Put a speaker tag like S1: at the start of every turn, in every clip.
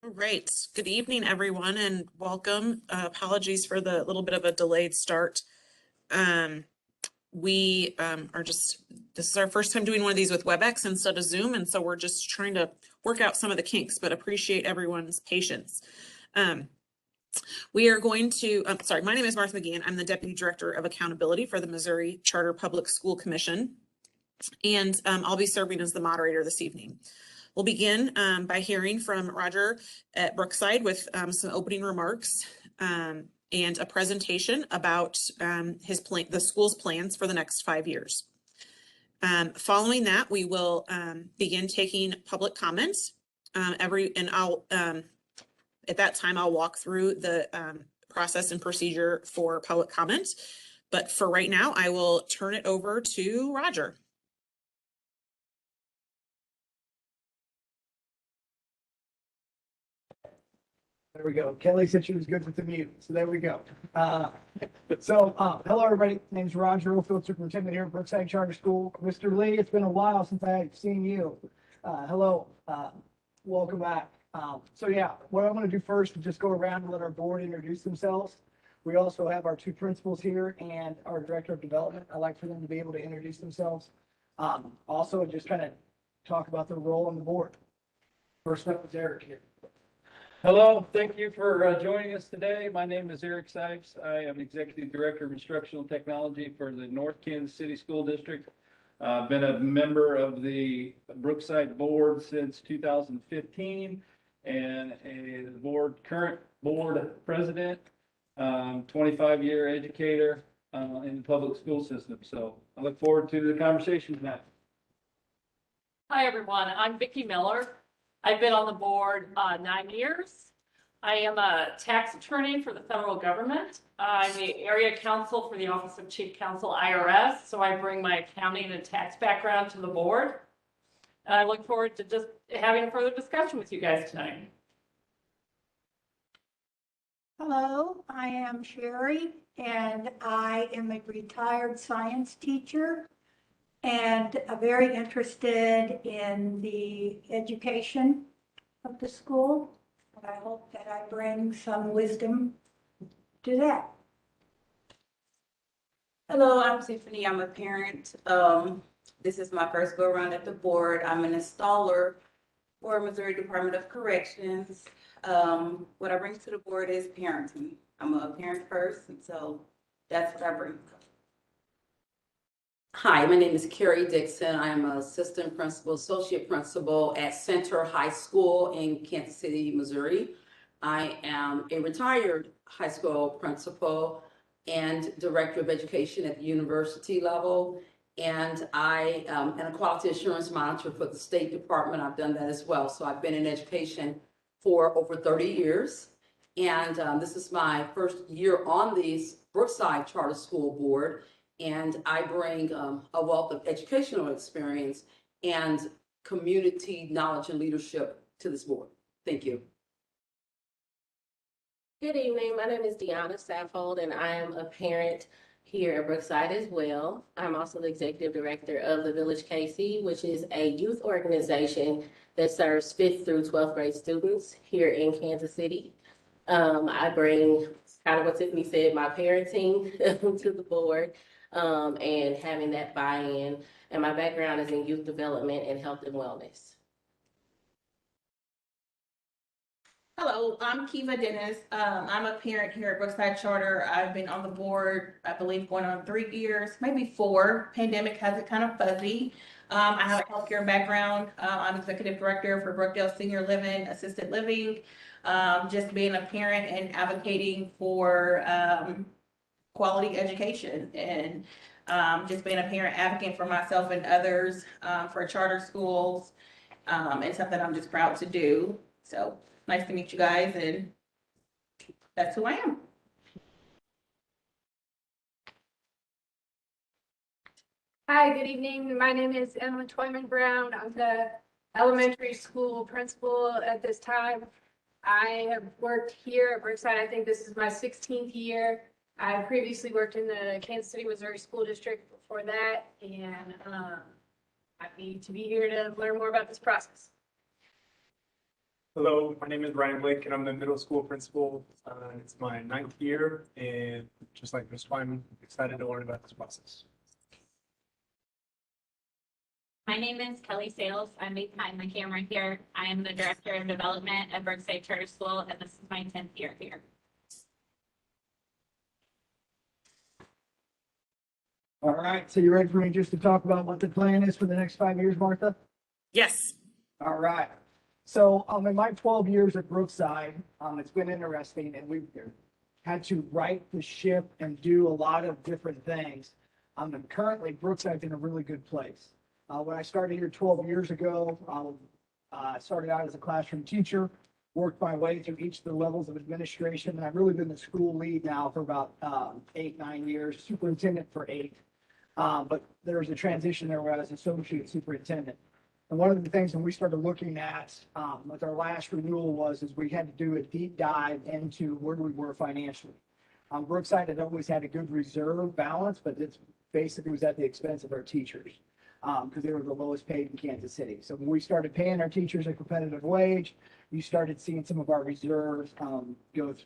S1: All right. Good evening, everyone, and welcome. Apologies for the little bit of a delayed start. We are just, this is our first time doing one of these with WebEx instead of Zoom, and so we're just trying to work out some of the kinks, but appreciate everyone's patience. We are going to, sorry, my name is Martha McGeehan. I'm the Deputy Director of Accountability for the Missouri Charter Public School Commission, and I'll be serving as the moderator this evening. We'll begin by hearing from Roger at Brookside with some opening remarks and a presentation about the school's plans for the next 5 years. Following that, we will begin taking public comments. At that time, I'll walk through the process and procedure for public comment. But for right now, I will turn it over to Roger.
S2: There we go. Kelly said she was good with the mute, so there we go. Hello everybody. My name's Roger, Field Superintendent here at Brookside Charter School. Mr. Lee, it's been a while since I've seen you. Hello, welcome back. What I'm going to do first is just go around and let our board introduce themselves. We also have our two principals here and our Director of Development. I'd like for them to be able to introduce themselves. Also, just kind of talk about their role on the board. First up is Eric here.
S3: Hello, thank you for joining us today. My name is Eric Sipes. I am Executive Director of Instructional Technology for the North Kansas City School District. I've been a member of the Brookside Board since 2015 and a current board president, 25-year educator in the public school system. So I look forward to the conversation tonight.
S4: Hi, everyone. I'm Vicki Miller. I've been on the board 9 years. I am a tax attorney for the federal government. I'm the area counsel for the Office of Chief Counsel IRS, so I bring my accounting and tax background to the board. I look forward to just having a further discussion with you guys tonight.
S5: Hello, I am Sherry, and I am a retired science teacher and very interested in the education of the school. And I hope that I bring some wisdom to that.
S6: Hello, I'm Tiffany. I'm a parent. This is my first go around at the board. I'm an installer for Missouri Department of Corrections. What I bring to the board is parenting. I'm a parent first, and so that's what I bring.
S7: Hi, my name is Carrie Dixon. I am an assistant principal, associate principal at Center High School in Kansas City, Missouri. I am a retired high school principal and director of education at the university level. And I am a quality assurance monitor for the State Department. I've done that as well. So I've been in education for over 30 years. And this is my first year on the Brookside Charter School Board. And I bring a wealth of educational experience and community knowledge and leadership to this board. Thank you.
S8: Good evening. My name is Deanna Saffhold, and I am a parent here at Brookside as well. I'm also the executive director of the Village KC, which is a youth organization that serves 5th through 12th grade students here in Kansas City. I bring kind of what Tiffany said, my parenting to the board. And having that buy-in, and my background is in youth development and health and wellness.
S9: Hello, I'm Kiva Dennis. I'm a parent here at Brookside Charter. I've been on the board, I believe, going on 3 years, maybe 4. Pandemic has it kind of fuzzy. I have a healthcare background. I'm executive director for Brookdale Senior Living, Assisted Living. Just being a parent and advocating for quality education and just being a parent advocate for myself and others for charter schools and something I'm just proud to do. So nice to meet you guys, and that's who I am.
S10: Hi, good evening. My name is Emma Toyman Brown. I'm the elementary school principal at this time. I have worked here at Brookside. I think this is my 16th year. I previously worked in the Kansas City, Missouri School District before that, and happy to be here to learn more about this process.
S11: Hello, my name is Ryan Blake and I'm the middle school principal. It's my 9th year and just like Ms. Twyman, excited to learn about this process.
S12: My name is Kelly Sales. I'm behind the camera here. I am the Director of Development at Brookside Charter School, and this is my 10th year here.
S2: All right, so you ready for me just to talk about what the plan is for the next 5 years, Martha?
S1: Yes.
S2: All right. So in my 12 years at Brookside, it's been interesting and we've had to right the ship and do a lot of different things. And currently Brookside's in a really good place. When I started here 12 years ago, I started out as a classroom teacher, worked my way through each of the levels of administration, and I've really been the school lead now for about 8-9 years, superintendent for 8. But there was a transition there where I was associate superintendent. And one of the things when we started looking at with our last renewal is we had to do a deep dive into where we were financially. Brookside had always had a good reserve balance, but it's basically was at the expense of our teachers because they were the lowest paid in Kansas City. So when we started paying our teachers a competitive wage, you started seeing some of our reserves go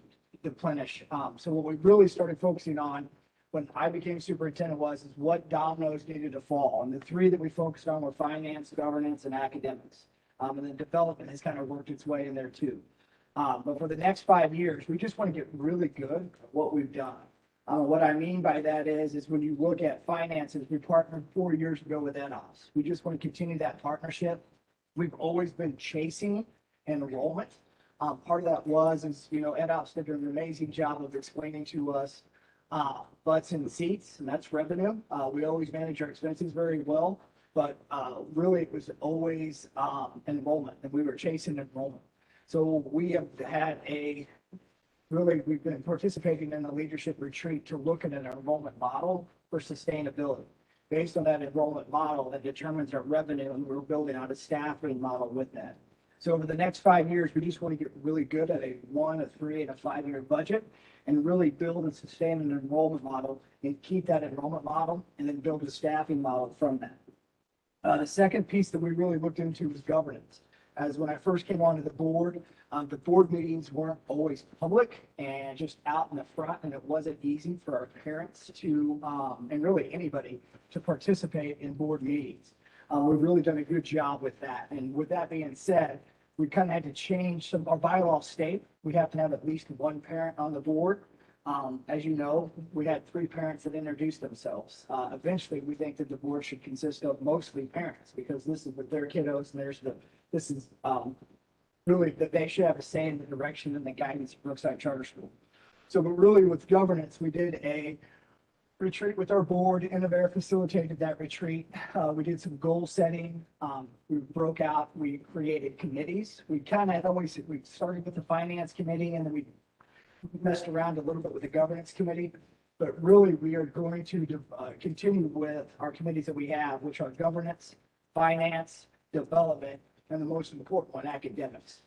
S2: deplenish. So what we really started focusing on when I became superintendent is what dominoes needed to fall. And the 3 that we focused on were finance, governance, and academics. And then development has kind of worked its way in there too. But for the next 5 years, we just want to get really good at what we've done. What I mean by that is when you look at finances, we partnered 4 years ago with EDOS. We just want to continue that partnership. We've always been chasing enrollment. Part of that is, EDOS did an amazing job of explaining to us butts and seats, and that's revenue. We always manage our expenses very well, but really it was always enrollment, and we were chasing enrollment. So we have had we've been participating in a leadership retreat to look at an enrollment model for sustainability. Based on that enrollment model that determines our revenue, and we're building out a staffing model with that. So over the next 5 years, we just want to get really good at a 1, a 3, and a 5-year budget and really build and sustain an enrollment model and keep that enrollment model and then build a staffing model from that. The second piece that we really looked into was governance. As when I first came onto the board meetings weren't always public and just out in the front, and it wasn't easy for our parents to, and really anybody, to participate in board meetings. We've really done a good job with that. And with that being said, we kind of had to change our bylaws state. We have to have at least 1 parent on the board. As you know, we had 3 parents that introduced themselves. Eventually, we think that the board should consist of mostly parents because this is with their kiddos and this is really that they should have a say in the direction and the guidance of Brookside Charter School. So, but really with governance, we did a retreat with our board. Innovair facilitated that retreat. We did some goal setting. We broke out, we created committees. We started with the finance committee and then we messed around a little bit with the governance committee. But really we are going to continue with our committees that we have, which are governance, finance, development, and the most important one, academics.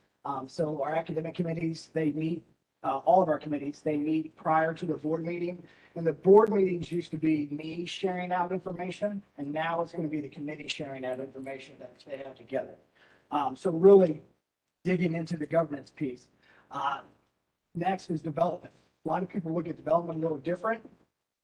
S2: So our academic committees, they meet, all of our committees, they meet prior to the board meeting. And the board meetings used to be me sharing out information, and now it's going to be the committee sharing out information that they have together. So really digging into the governance piece. Next is development. A lot of people look at development a little different.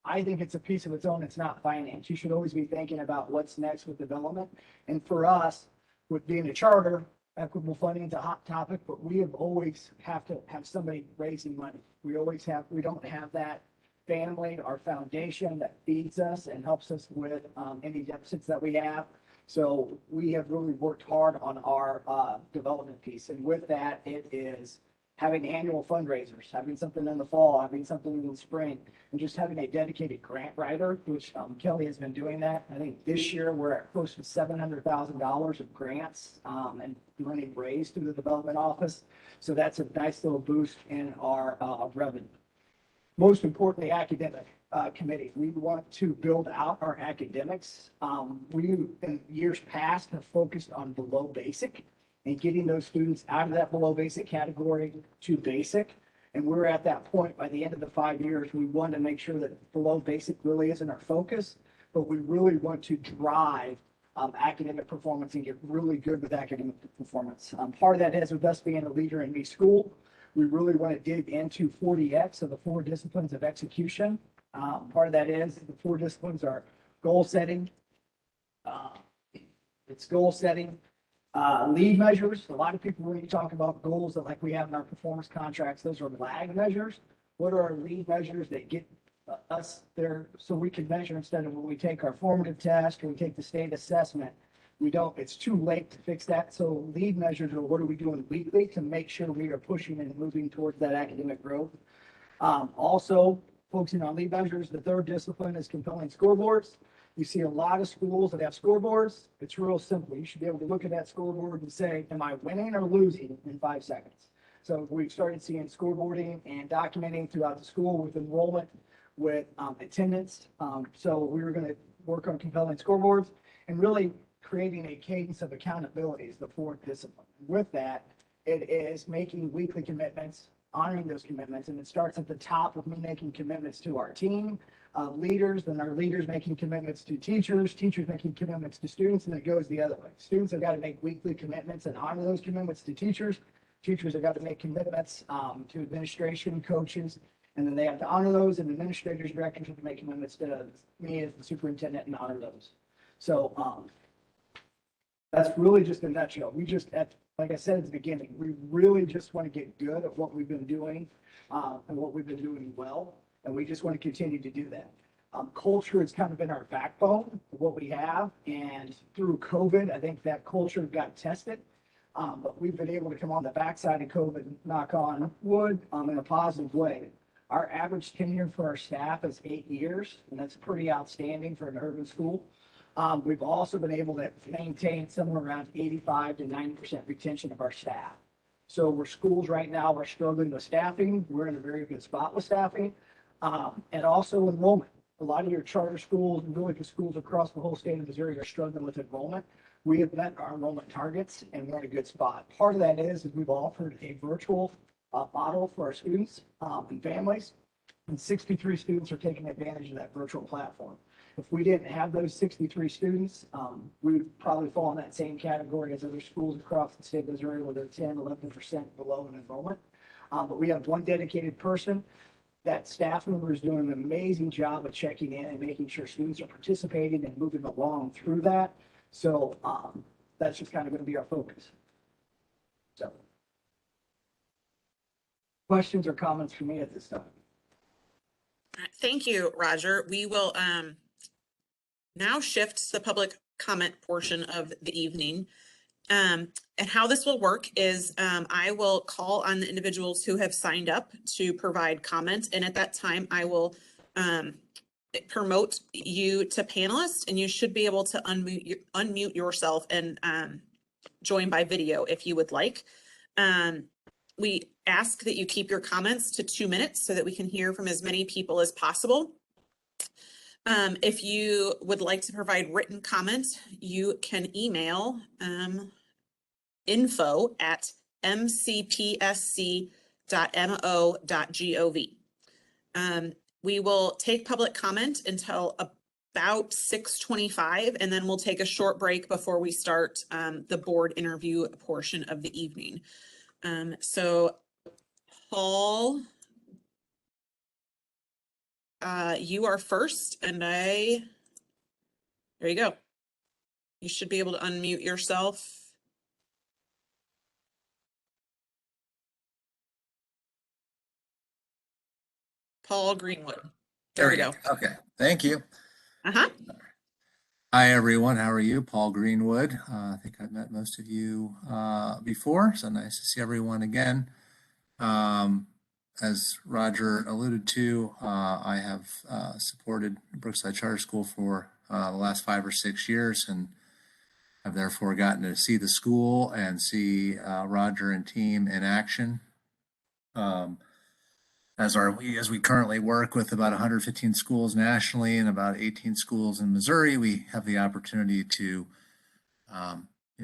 S2: I think it's a piece of its own. It's not finance. You should always be thinking about what's next with development. And for us, with being a charter, equitable funding is a hot topic, but we have always have to have somebody raising money. We don't have that family or foundation that feeds us and helps us with any deficits that we have. So we have really worked hard on our development piece. And with that, it is having annual fundraisers, having something in the fall, having something in the spring, and just having a dedicated grant writer, which Kelly has been doing that. I think this year we're at close to $700,000 of grants and money raised through the development office. So that's a nice little boost in our revenue. Most importantly, academic committee. We want to build out our academics. We, in years past, have focused on below basic and getting those students out of that below basic category to basic. And we're at that point by the end of the 5 years. We want to make sure that below basic really isn't our focus, but we really want to drive academic performance and get really good with academic performance. Part of that is with us being a leader in each school. We really want to dig into 40X, so the 4 disciplines of execution. Part of that is the 4 disciplines are goal setting. It's goal setting, lead measures. A lot of people, when you talk about goals that like we have in our performance contracts, those are lag measures. What are our lead measures that get us there so we can measure instead of when we take our formative test or we take the state assessment, it's too late to fix that. So lead measures are what are we doing weekly to make sure we are pushing and moving towards that academic growth. Also focusing on lead measures, the 3rd discipline is compelling scoreboards. You see a lot of schools that have scoreboards. It's real simple. You should be able to look at that scoreboard and say, am I winning or losing in 5 seconds? So we've started seeing scoreboarding and documenting throughout the school with enrollment, with attendance. So we were going to work on compelling scoreboards and really creating a cadence of accountability is the 4th discipline. With that, it is making weekly commitments, honoring those commitments, and it starts at the top of me making commitments to our team, leaders, then our leaders making commitments to teachers, teachers making commitments to students, and it goes the other way. Students have got to make weekly commitments and honor those commitments to teachers. Teachers have got to make commitments to administration, coaches, and then they have to honor those, and administrators, directors have to make commitments to me as the superintendent and honor those. So that's really just a nutshell. We just, like I said at the beginning, we really just want to get good at what we've been doing and what we've been doing well, and we just want to continue to do that. Culture has kind of been our backbone of what we have, and through COVID, I think that culture got tested. But we've been able to come on the backside of COVID, knock on wood, in a positive way. Our average tenure for our staff is 8 years, and that's pretty outstanding for an urban school. We've also been able to maintain somewhere around 85 to 90% retention of our staff. So where schools right now are struggling with staffing, we're in a very good spot with staffing, and also enrollment. A lot of your charter schools and really the schools across the whole state of Missouri are struggling with enrollment. We have met our enrollment targets and we're in a good spot. Part of that is we've offered a virtual model for our students and families, and 63 students are taking advantage of that virtual platform. If we didn't have those 63 students, we would probably fall in that same category as other schools across the state of Missouri where they're 10, 11% below in enrollment. But we have one dedicated person. That staff member is doing an amazing job of checking in and making sure students are participating and moving along through that. So that's just kind of going to be our focus. So questions or comments for me at this time?
S1: Thank you, Roger. We will now shift to the public comment portion of the evening. And how this will work is I will call on the individuals who have signed up to provide comments. And at that time, I will promote you to panelists, and you should be able to unmute yourself and join by video if you would like. We ask that you keep your comments to 2 minutes so that we can hear from as many people as possible. If you would like to provide written comments, you can email info@mcpsc.mo.gov. We will take public comment until about 6:25, and then we'll take a short break before we start the board interview portion of the evening. So Paul, you are first, and there you go. You should be able to unmute yourself. Paul Greenwood. There we go.
S13: Okay, thank you.
S1: Uh-huh.
S13: Hi, everyone. How are you? Paul Greenwood. I think I've met most of you before, so nice to see everyone again. As Roger alluded to, I have supported Brookside Charter School for the last 5 or 6 years, and I've therefore gotten to see the school and see Roger and team in action. As we currently work with about 115 schools nationally and about 18 schools in Missouri, we have the opportunity to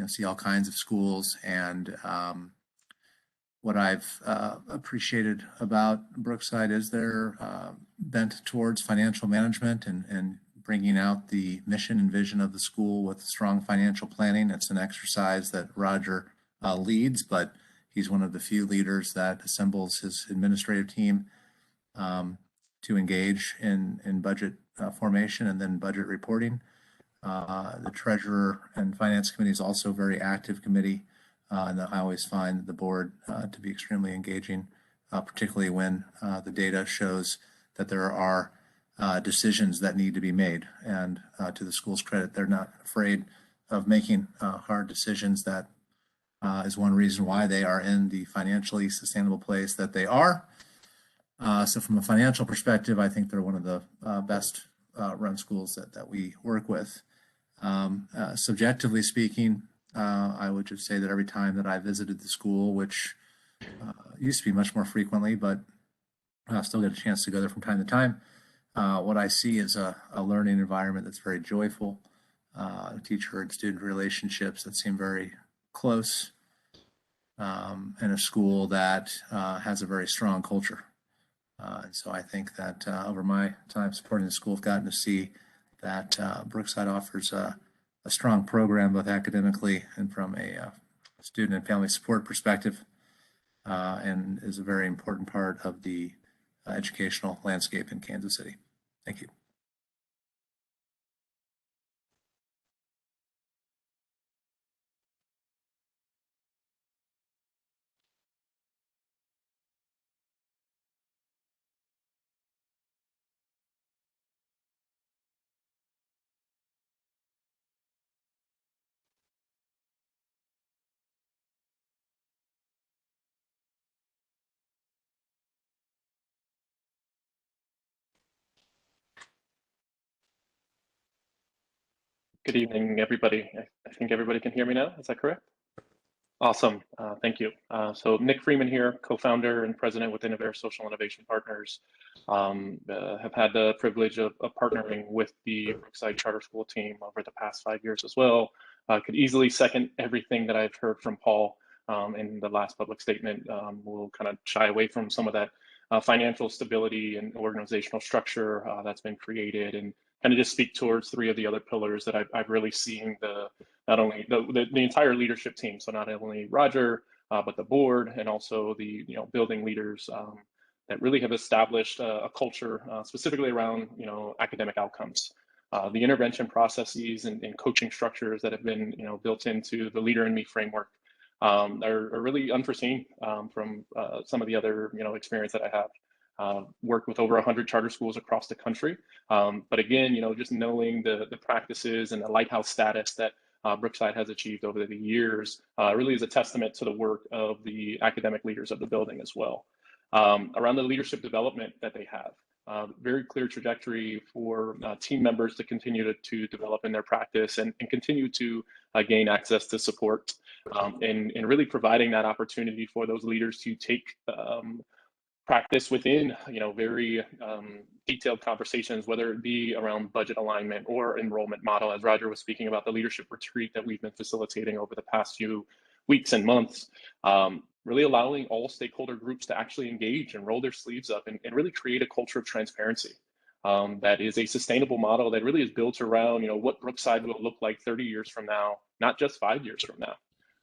S13: see all kinds of schools. And what I've appreciated about Brookside is their bent towards financial management and bringing out the mission and vision of the school with strong financial planning. It's an exercise that Roger leads, but he's one of the few leaders that assembles his administrative team to engage in budget formation and then budget reporting. The Treasurer and Finance Committee is also a very active committee, and I always find the board to be extremely engaging, particularly when the data shows that there are decisions that need to be made. And to the school's credit, they're not afraid of making hard decisions. That is one reason why they are in the financially sustainable place that they are. So from a financial perspective, I think they're one of the best run schools that we work with. Subjectively speaking, I would just say that every time that I visited the school, which used to be much more frequently, but I still get a chance to go there from time to time, what I see is a learning environment that's very joyful, teacher and student relationships that seem very close, and a school that has a very strong culture. And so I think that over my time supporting the school, I've gotten to see that Brookside offers a strong program, both academically and from a student and family support perspective, and is a very important part of the educational landscape in Kansas City. Thank you.
S14: Good evening, everybody. I think everybody can hear me now. Is that correct? Awesome. Thank you. So Nick Freeman here, co-founder and president with Innovative Social Innovation Partners. Have had the privilege of partnering with the Brookside Charter School team over the past 5 years as well. Could easily second everything that I've heard from Paul in the last public statement. We'll kind of shy away from some of that financial stability and organizational structure that's been created, and kind of just speak towards three of the other pillars that I've really seen not only the entire leadership team, so not only Roger, but the board and also the building leaders that really have established a culture specifically around academic outcomes. The intervention processes and coaching structures that have been built into the Leader in Me framework are really unforeseen from some of the other experience that I have. Worked with over 100 charter schools across the country. But again, just knowing the practices and the lighthouse status that Brookside has achieved over the years really is a testament to the work of the academic leaders of the building as well. Around the leadership development that they have, very clear trajectory for team members to continue to develop in their practice and continue to gain access to support, and really providing that opportunity for those leaders to take practice within very detailed conversations, whether it be around budget alignment or enrollment model, as Roger was speaking about the leadership retreat that we've been facilitating over the past few weeks and months, really allowing all stakeholder groups to actually engage and roll their sleeves up and really create a culture of transparency that is a sustainable model that really is built around what Brookside will look like 30 years from now, not just 5 years from now.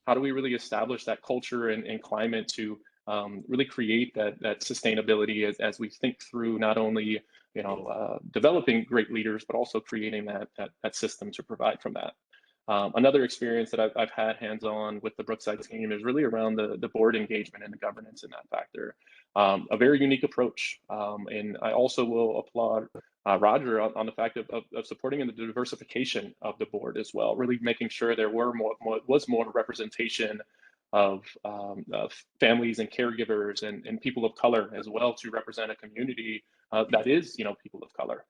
S14: How do we really establish that culture and climate to really create that sustainability as we think through not only developing great leaders, but also creating that system to provide from that. Another experience that I've had hands-on with the Brookside team is really around the board engagement and the governance in that factor. A very unique approach, and I also will applaud Roger on the fact of supporting in the diversification of the board as well, really making sure there was more representation of families and caregivers and people of color as well, to represent a community that is people of color.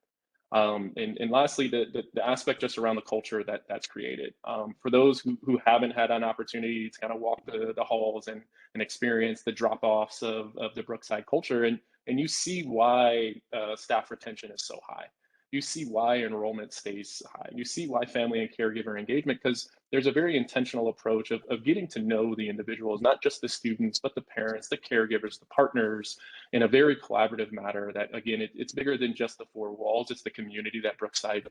S14: And lastly, the aspect just around the culture that's created. For those who haven't had an opportunity to kind of walk the halls and experience the drop-offs of the Brookside culture, and you see why staff retention is so high. You see why enrollment stays high. You see why family and caregiver engagement, because there's a very intentional approach of getting to know the individuals, not just the students, but the parents, the caregivers, the partners, in a very collaborative manner that, again, it's bigger than just the four walls. It's the community that Brookside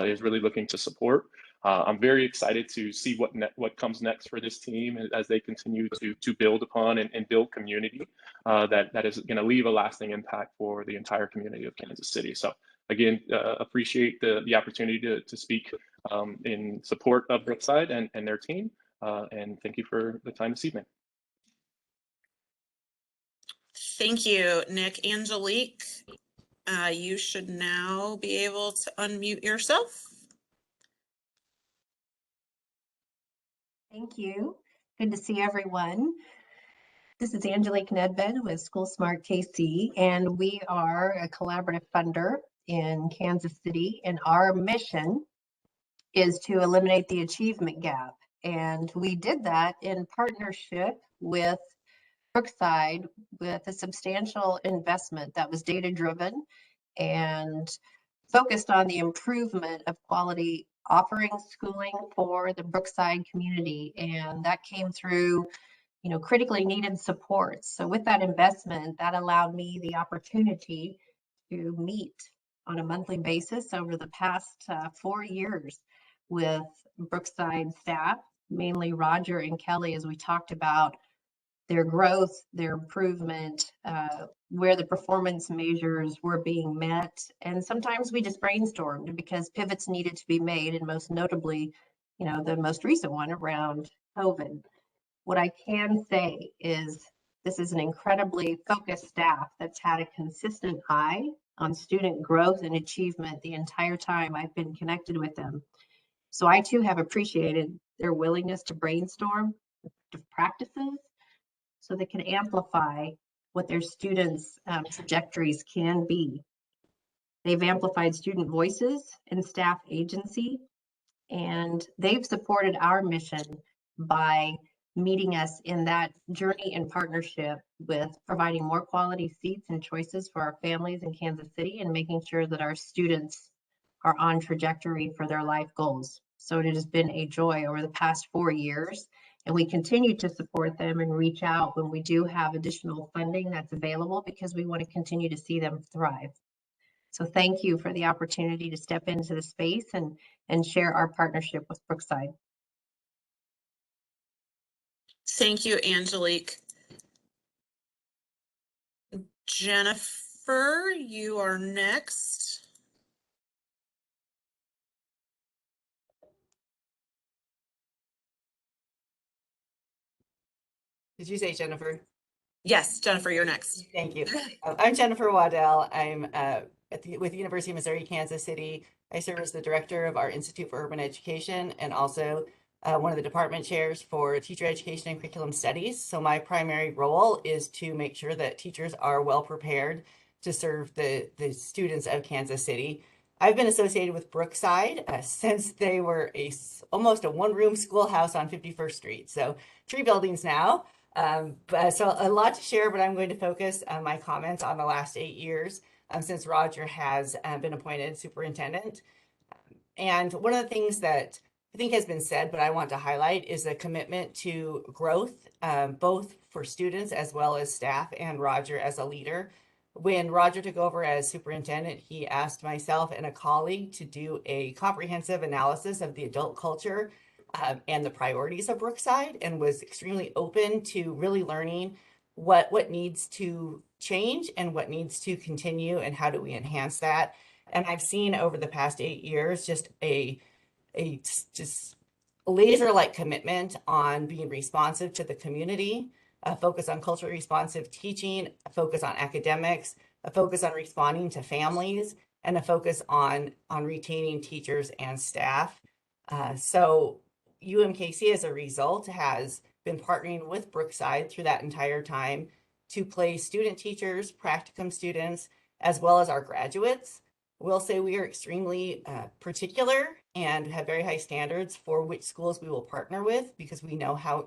S14: is really looking to support. I'm very excited to see what comes next for this team as they continue to build upon and build community that is going to leave a lasting impact for the entire community of Kansas City. So again, appreciate the opportunity to speak in support of Brookside and their team. And thank you for the time this evening.
S1: Thank you, Nick. Angelique, you should now be able to unmute yourself.
S15: Thank you. Good to see everyone. This is Angelique Nedved with School Smart KC, and we are a collaborative funder in Kansas City, and our mission is to eliminate the achievement gap. And we did that in partnership with Brookside with a substantial investment that was data-driven and focused on the improvement of quality offering schooling for the Brookside community. And that came through, critically needed supports. So with that investment, that allowed me the opportunity to meet on a monthly basis over the past 4 years with Brookside staff, mainly Roger and Kelly, as we talked about their growth, their improvement, where the performance measures were being met. And sometimes we just brainstormed because pivots needed to be made, and most notably, the most recent one around COVID. What I can say is this is an incredibly focused staff that's had a consistent eye on student growth and achievement the entire time I've been connected with them. So I too have appreciated their willingness to brainstorm the practices so they can amplify what their students' trajectories can be. They've amplified student voices and staff agency, and they've supported our mission by meeting us in that journey in partnership with providing more quality seats and choices for our families in Kansas City and making sure that our students are on trajectory for their life goals. So it has been a joy over the past 4 years, and we continue to support them and reach out when we do have additional funding that's available because we want to continue to see them thrive. So thank you for the opportunity to step into the space and share our partnership with Brookside.
S1: Thank you, Angelique. Jennifer, you are next.
S16: Did you say Jennifer?
S1: Yes, Jennifer, you're next.
S16: Thank you. I'm Jennifer Waddell. I'm with the University of Missouri, Kansas City. I serve as the director of our Institute for Urban Education and also one of the department chairs for teacher education and curriculum studies. So my primary role is to make sure that teachers are well prepared to serve the students of Kansas City. I've been associated with Brookside since they were almost a one-room schoolhouse on 51st Street. So 3 buildings now. So a lot to share, but I'm going to focus my comments on the last 8 years since Roger has been appointed superintendent. And one of the things that I think has been said, but I want to highlight, is a commitment to growth, both for students as well as staff and Roger as a leader. When Roger took over as superintendent, he asked myself and a colleague to do a comprehensive analysis of the adult culture and the priorities of Brookside, and was extremely open to really learning what needs to change and what needs to continue and how do we enhance that. And I've seen over the past 8 years just a laser-like commitment on being responsive to the community, a focus on culturally responsive teaching, a focus on academics, a focus on responding to families, and a focus on retaining teachers and staff. So UMKC, as a result, has been partnering with Brookside through that entire time to place student teachers, practicum students, as well as our graduates. We'll say we are extremely particular and have very high standards for which schools we will partner with, because we know how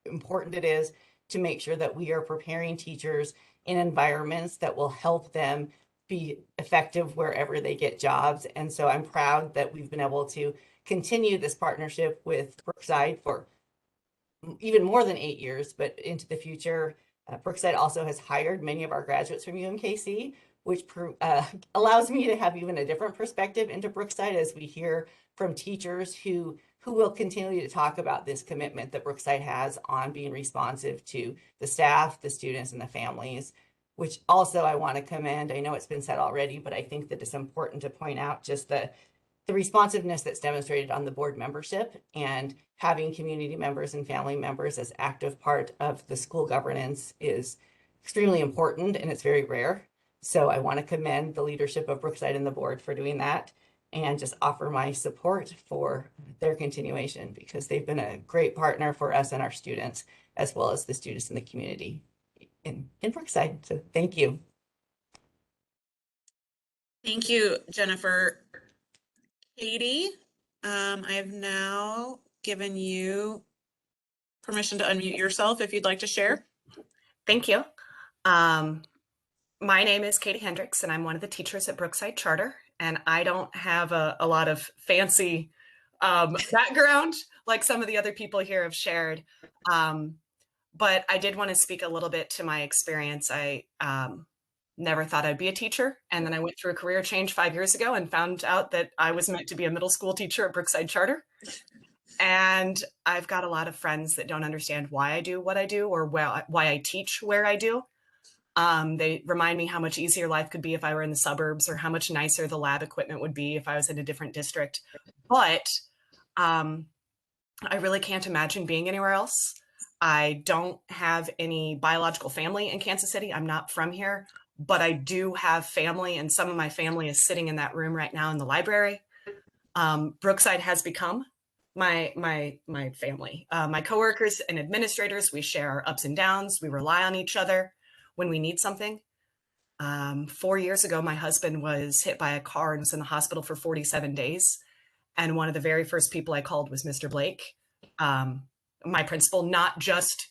S16: important it is to make sure that we are preparing teachers in environments that will help them be effective wherever they get jobs. And so I'm proud that we've been able to continue this partnership with Brookside for even more than 8 years, but into the future. Brookside also has hired many of our graduates from UMKC, which allows me to have even a different perspective into Brookside as we hear from teachers who will continue to talk about this commitment that Brookside has on being responsive to the staff, the students, and the families, which also I want to commend. I know it's been said already, but I think that it's important to point out just the responsiveness that's demonstrated on the board membership, and having community members and family members as active part of the school governance is extremely important, and it's very rare. So I want to commend the leadership of Brookside and the board for doing that, and just offer my support for their continuation, because they've been a great partner for us and our students, as well as the students in the community in Brookside. So thank you.
S1: Thank you, Jennifer. Katie, I have now given you permission to unmute yourself if you'd like to share.
S17: Thank you. My name is Katie Hendricks, and I'm one of the teachers at Brookside Charter. And I don't have a lot of fancy background like some of the other people here have shared. But I did want to speak a little bit to my experience. I never thought I'd be a teacher. And then I went through a career change 5 years ago and found out that I was meant to be a middle school teacher at Brookside Charter. And I've got a lot of friends that don't understand why I do what I do, or why I teach where I do. They remind me how much easier life could be if I were in the suburbs, or how much nicer the lab equipment would be if I was in a different district. But I really can't imagine being anywhere else. I don't have any biological family in Kansas City. I'm not from here, but I do have family, and some of my family is sitting in that room right now in the library. Brookside has become my family. My coworkers and administrators, we share our ups and downs. We rely on each other when we need something. 4 years ago, my husband was hit by a car and was in the hospital for 47 days. And one of the very first people I called was Mr. Blake, my principal, not just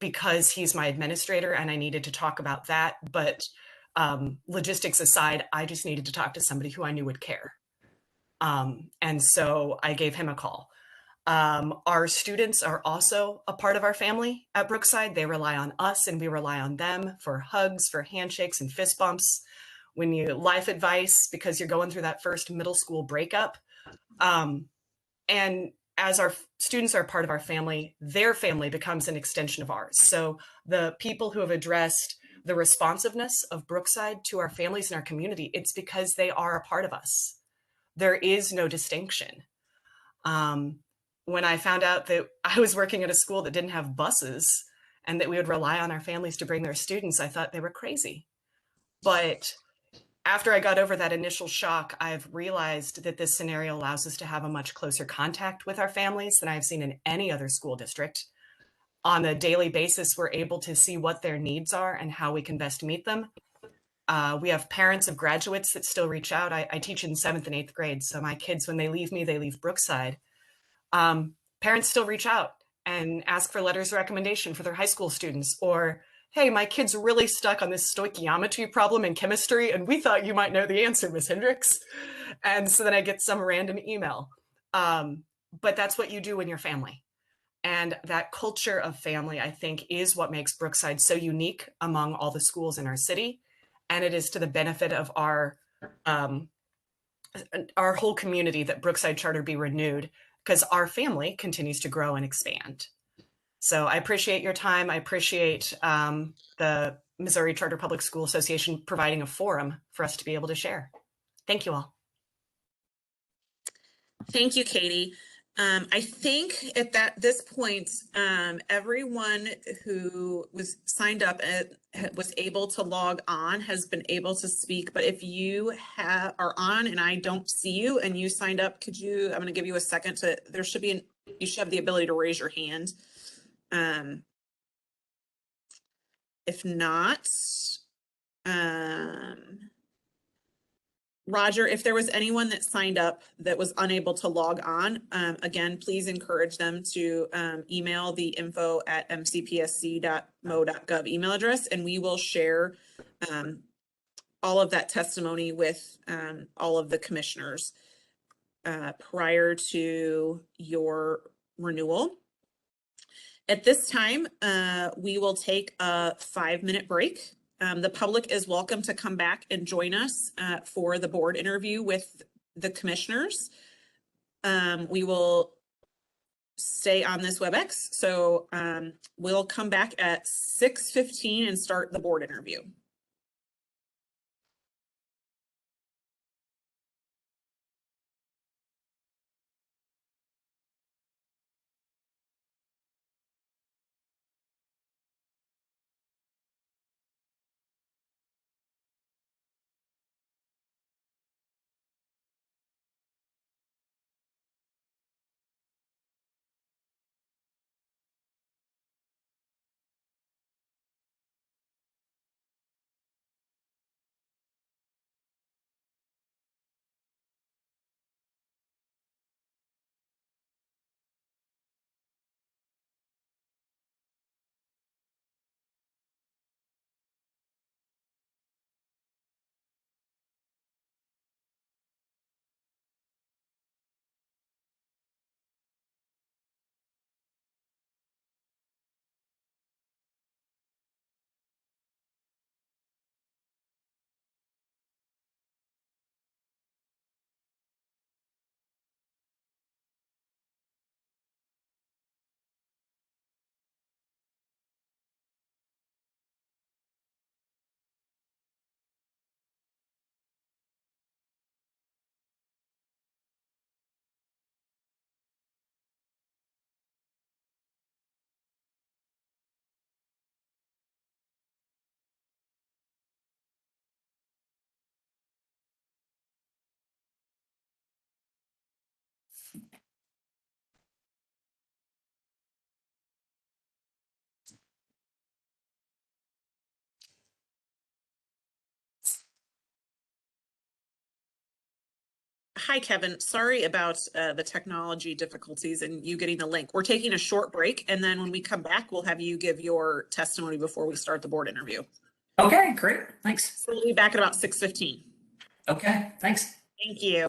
S17: because he's my administrator and I needed to talk about that, but logistics aside, I just needed to talk to somebody who I knew would care. And so I gave him a call. Our students are also a part of our family at Brookside. They rely on us and we rely on them for hugs, for handshakes and fist bumps. When you life advice, because you're going through that first middle school breakup. And as our students are part of our family, their family becomes an extension of ours. So the people who have addressed the responsiveness of Brookside to our families and our community, it's because they are a part of us. There is no distinction. When I found out that I was working at a school that didn't have buses and that we would rely on our families to bring their students, I thought they were crazy. But after I got over that initial shock, I've realized that this scenario allows us to have a much closer contact with our families than I've seen in any other school district. On a daily basis, we're able to see what their needs are and how we can best meet them. We have parents of graduates that still reach out. I teach in 7th and 8th grade. So my kids, when they leave me, they leave Brookside. Parents still reach out and ask for letters of recommendation for their high school students, or, hey, my kid's really stuck on this stoichiometry problem in chemistry, and we thought you might know the answer, Miss Hendricks. And so then I get some random email. But that's what you do in your family. And that culture of family, I think, is what makes Brookside so unique among all the schools in our city. And it is to the benefit of our whole community that Brookside Charter be renewed, because our family continues to grow and expand. So I appreciate your time. I appreciate the Missouri Charter Public School Association providing a forum for us to be able to share. Thank you all.
S1: Thank you, Katie. I think at this point, everyone who was signed up and was able to log on has been able to speak. But if you are on and I don't see you and you signed up, I'm going to give you a second to, you should have the ability to raise your hand. If not, Roger, if there was anyone that signed up that was unable to log on, again, please encourage them to email the info@mcpsc.mo.gov email address, and we will share all of that testimony with all of the commissioners. prior to your renewal. At this time, we will take a 5-minute break. The public is welcome to come back and join us for the board interview with the commissioners. We will stay on this WebEx. So we'll come back at 6:15 and start the board interview. Hi, Kevin. Sorry about the technology difficulties and you getting the link. We're taking a short break, and then when we come back, we'll have you give your testimony before we start the board interview.
S18: Okay, great. Thanks.
S1: So we'll be back at about 6:15.
S18: Okay, thanks.
S1: Thank you.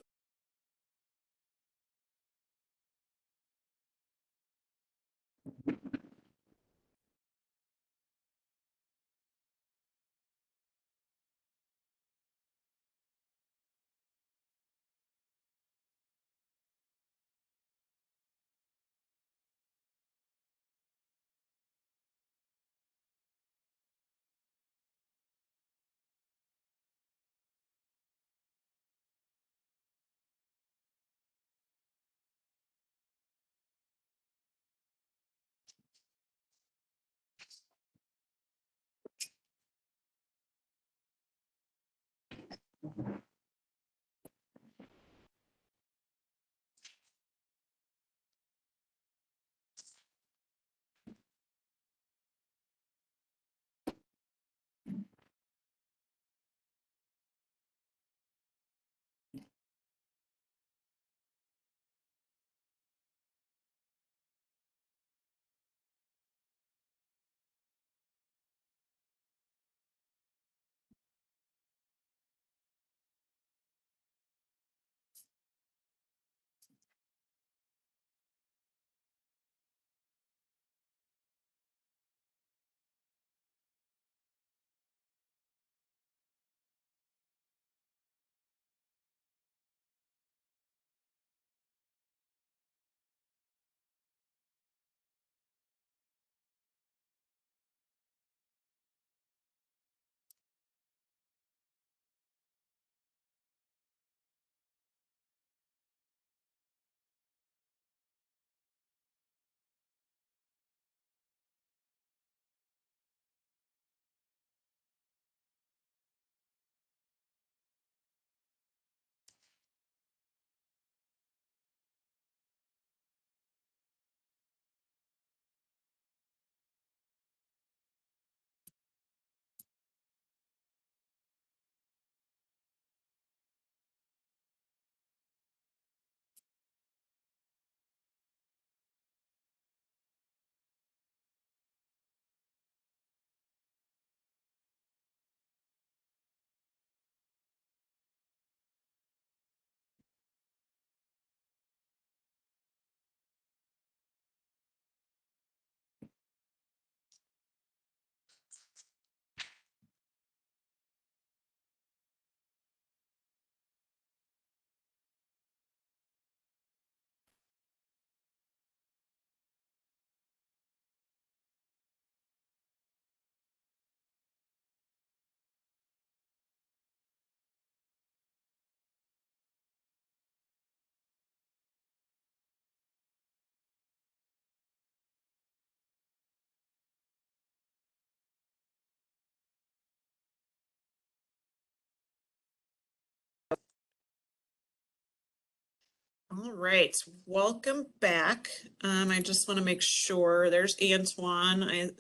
S1: All right, welcome back. I just want to make sure there's Antoine.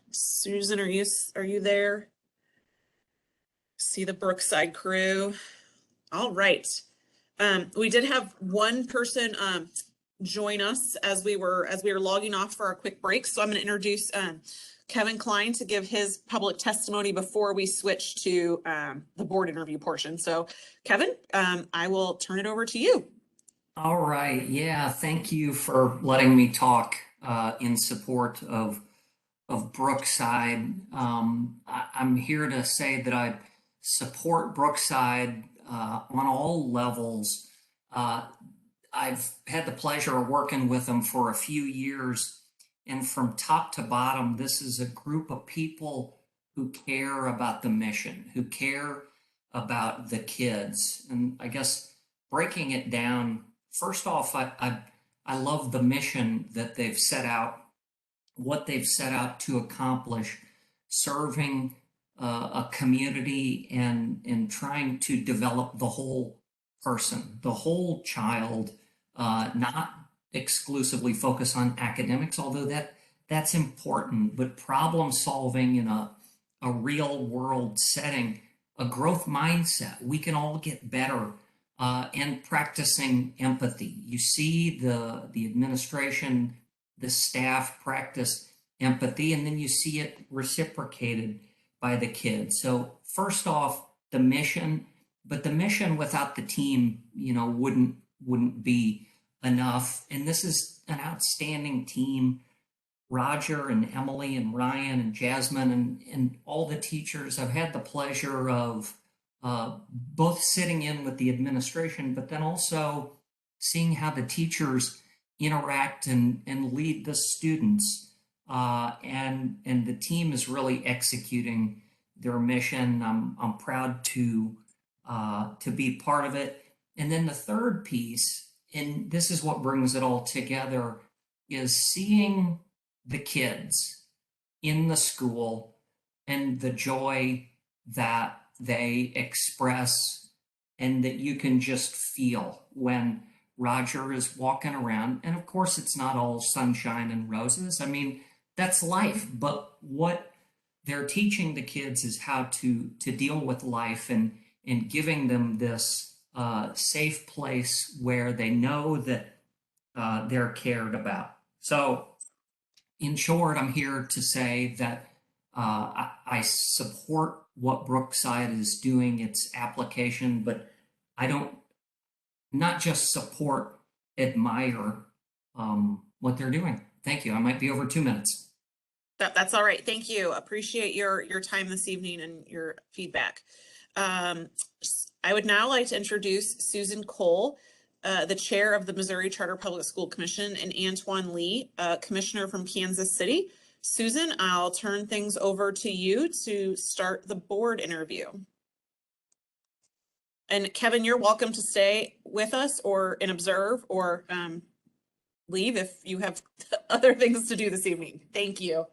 S1: Susan, are you there? See the Brookside crew. All right. We did have one person join us as we were logging off for our quick break. So I'm going to introduce Kevin Kline to give his public testimony before we switch to the board interview portion. So Kevin, I will turn it over to you.
S18: All right. Yeah. Thank you for letting me talk in support of Brookside. I'm here to say that I support Brookside on all levels. I've had the pleasure of working with them for a few years, and from top to bottom, this is a group of people who care about the mission, who care about the kids. And I guess breaking it down, first off, I love the mission that they've set out, what they've set out to accomplish, serving a community and trying to develop the whole person, the whole child, not exclusively focus on academics, although that's important, but problem solving in a real world setting, a growth mindset. We can all get better and practicing empathy. You see the administration, the staff practice empathy, and then you see it reciprocated by the kids. So first off, the mission, but the mission without the team, wouldn't be enough. And this is an outstanding team. Roger and Emily and Ryan and Jasmine and all the teachers. I've had the pleasure of both sitting in with the administration, but then also seeing how the teachers interact and lead the students. And the team is really executing their mission. I'm proud to be part of it. And then the third piece, and this is what brings it all together, is seeing the kids in the school and the joy that they express and that you can just feel when Roger is walking around. And of course, it's not all sunshine and roses. I mean, that's life. But what they're teaching the kids is how to deal with life and giving them this safe place where they know that they're cared about. So in short, I'm here to say that I support what Brookside is doing, its application, but I don't not just support, admire what they're doing. Thank you. I might be over 2 minutes.
S1: That's all right. Thank you. Appreciate your time this evening and your feedback. I would now like to introduce Susan Cole, the chair of the Missouri Charter Public School Commission, and Antoine Lee, commissioner from Kansas City. Susan, I'll turn things over to you to start the board interview. And Kevin, you're welcome to stay with us and observe or leave if you have other things to do this evening. Thank you.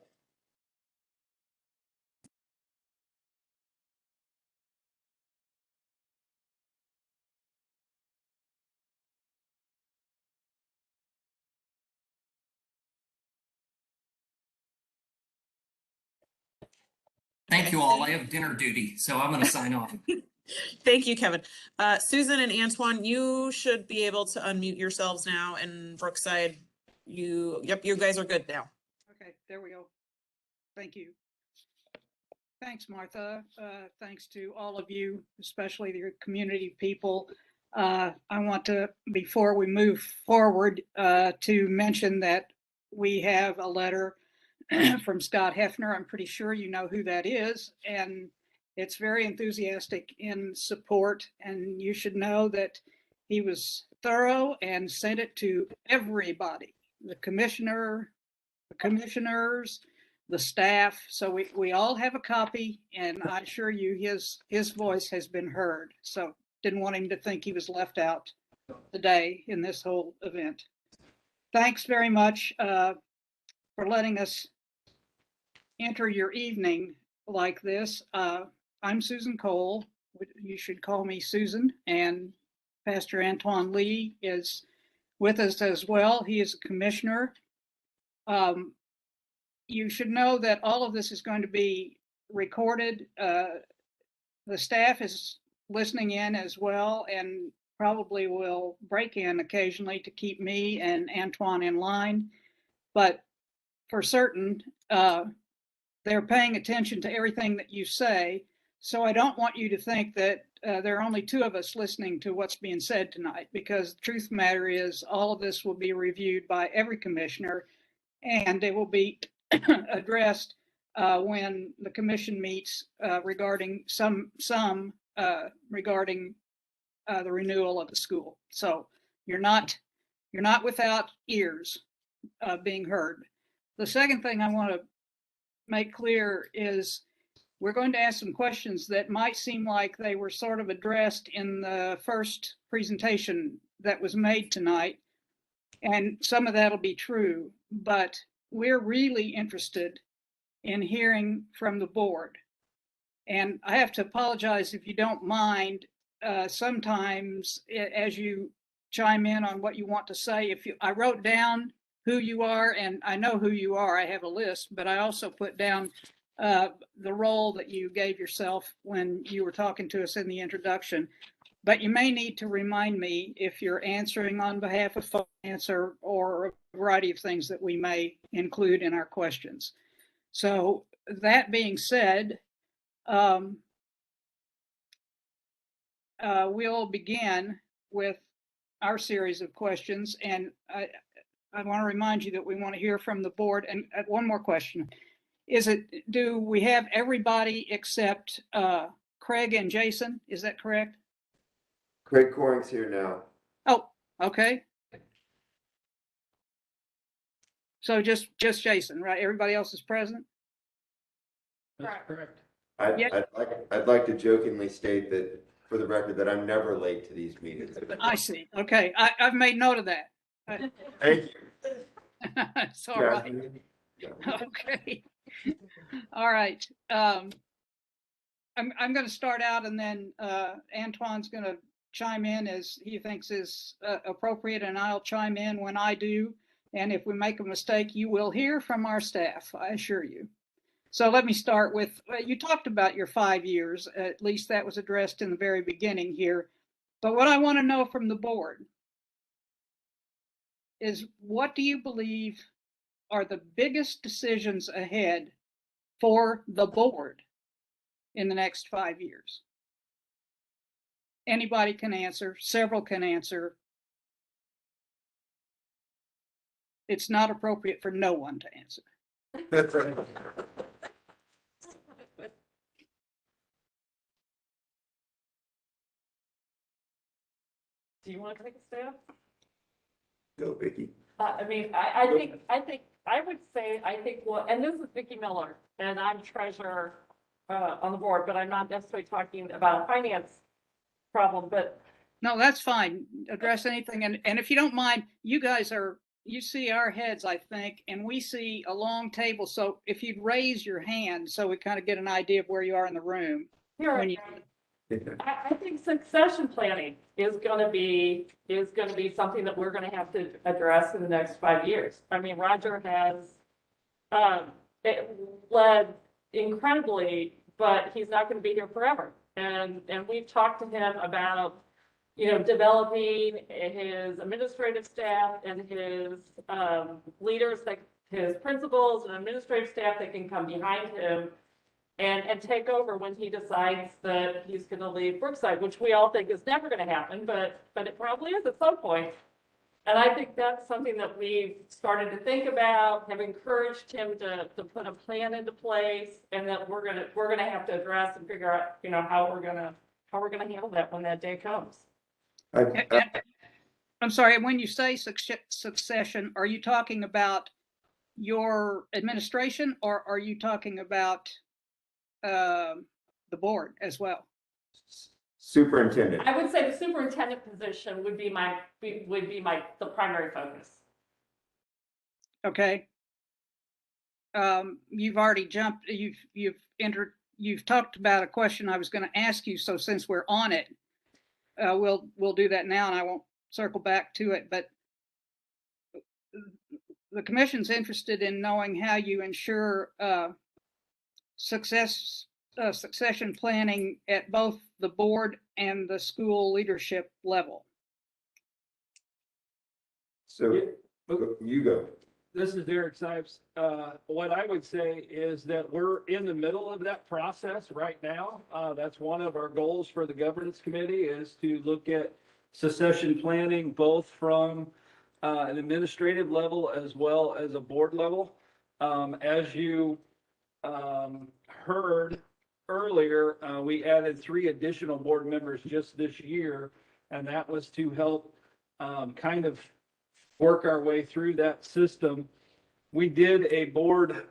S18: Thank you all. I have dinner duty, so I'm going to sign off.
S1: Thank you, Kevin. Susan and Antoine, you should be able to unmute yourselves now. And Brookside, you guys are good now.
S19: Okay, there we go. Thank you. Thanks, Martha. Thanks to all of you, especially the community people. I want to, before we move forward, to mention that we have a letter from Scott Heffner. I'm pretty sure you know who that is, and it's very enthusiastic in support, and you should know that he was thorough and sent it to everybody, the commissioner, the commissioners, the staff. So we all have a copy, and I assure you his voice has been heard. So didn't want him to think he was left out today in this whole event. Thanks very much for letting us enter your evening like this. I'm Susan Cole. You should call me Susan, and Pastor Antoine Lee is with us as well. He is a commissioner. You should know that all of this is going to be recorded. The staff is listening in as well and probably will break in occasionally to keep me and Antoine in line. But for certain, they're paying attention to everything that you say. So I don't want you to think that there are only two of us listening to what's being said tonight, because the truth of the matter is all of this will be reviewed by every commissioner, and it will be addressed when the commission meets regarding regarding the renewal of the school. So you're not without ears being heard. The second thing I want to make clear is we're going to ask some questions that might seem like they were sort of addressed in the first presentation that was made tonight, and some of that'll be true, but we're really interested in hearing from the board. And I have to apologize if you don't mind, sometimes as you chime in on what you want to say, I wrote down who you are, and I know who you are, I have a list, but I also put down the role that you gave yourself when you were talking to us in the introduction. But you may need to remind me if you're answering on behalf of finance or a variety of things that we may include in our questions. So that being said, we'll begin with our series of questions. And I want to remind you that we want to hear from the board. And one more question. Do we have everybody except Craig and Jason? Is that correct?
S20: Craig Coring's here now.
S19: Oh, okay. So just Jason, right? Everybody else is present?
S3: That's correct.
S20: I'd like to jokingly state that, for the record, that I'm never late to these meetings.
S19: I see. Okay, I've made note of that.
S20: Thank you.
S19: It's all right. Okay. All right. I'm going to start out, and then Antoine's going to chime in as he thinks is appropriate, and I'll chime in when I do. And if we make a mistake, you will hear from our staff, I assure you. So let me start with, you talked about your 5 years, at least that was addressed in the very beginning here. But what I want to know from the board is, what do you believe are the biggest decisions ahead for the board in the next 5 years? Anybody can answer, several can answer. It's not appropriate for no one to answer.
S20: That's right.
S4: Do you want to take a stab?
S20: Go, Vicki.
S4: I mean, I would say, well, and this is Vicki Miller, and I'm treasurer on the board, but I'm not necessarily talking about a finance problem, but.
S19: No, that's fine. Address anything. And if you don't mind, you guys you see our heads, I think, and we see a long table. So if you'd raise your hand so we kind of get an idea of where you are in the room.
S4: Sure. I think succession planning is going to be something that we're going to have to address in the next 5 years. I mean, Roger has led incredibly, but he's not going to be here forever. And we've talked to him about, developing his administrative staff and his leaders, like his principals and administrative staff that can come behind him and take over when he decides that he's going to leave Brookside, which we all think is never going to happen, but it probably is at some point. And I think that's something that we've started to think about, have encouraged him to put a plan into place, and that we're gonna have to address and figure out, how we're gonna handle that when that day comes.
S19: I'm sorry, when you say succession, are you talking about your administration, or are you talking about the board as well?
S20: Superintendent.
S4: I would say the superintendent position would be the primary focus.
S19: Okay. You've already jumped. You've talked about a question I was going to ask you. So since we're on it, we'll do that now, and I won't circle back to it, but the commission's interested in knowing how you ensure succession planning at both the board and the school leadership level.
S20: So you go.
S3: This is Derek Sipes. What I would say is that we're in the middle of that process right now. That's one of our goals for the governance committee, is to look at succession planning, both from an administrative level as well as a board level. As you heard earlier, we added 3 additional board members just this year, and that was to help kind of work our way through that system. We did a board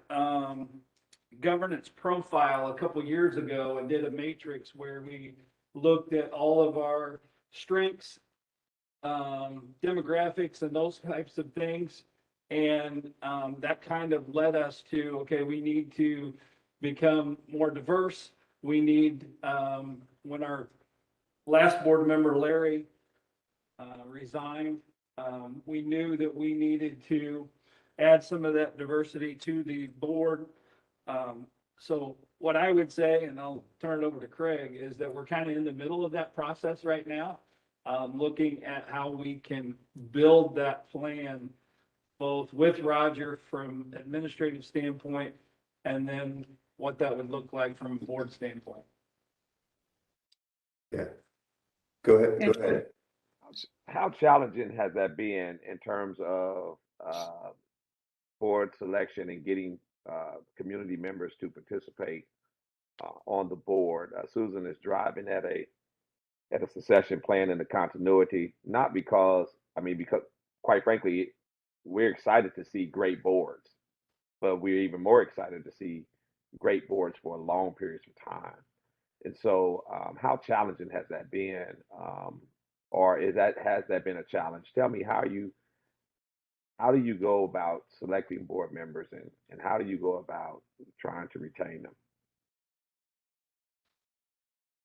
S3: governance profile a couple years ago and did a matrix where we looked at all of our strengths, demographics, and those types of things. And that kind of led us to, okay, we need to become more diverse. We need, when our last board member, Larry, resigned, we knew that we needed to add some of that diversity to the board. So what I would say, and I'll turn it over to Craig, is that we're kind of in the middle of that process right now, looking at how we can build that plan, both with Roger from administrative standpoint, and then what that would look like from a board standpoint.
S20: Yeah. Go ahead.
S21: How challenging has that been in terms of board selection and getting community members to participate on the board? Susan is driving at a succession plan and the continuity, not because quite frankly, we're excited to see great boards, but we're even more excited to see great boards for long periods of time. And so how challenging has that been? Or has that been a challenge? Tell me how do you go about selecting board members, and how do you go about trying to retain them?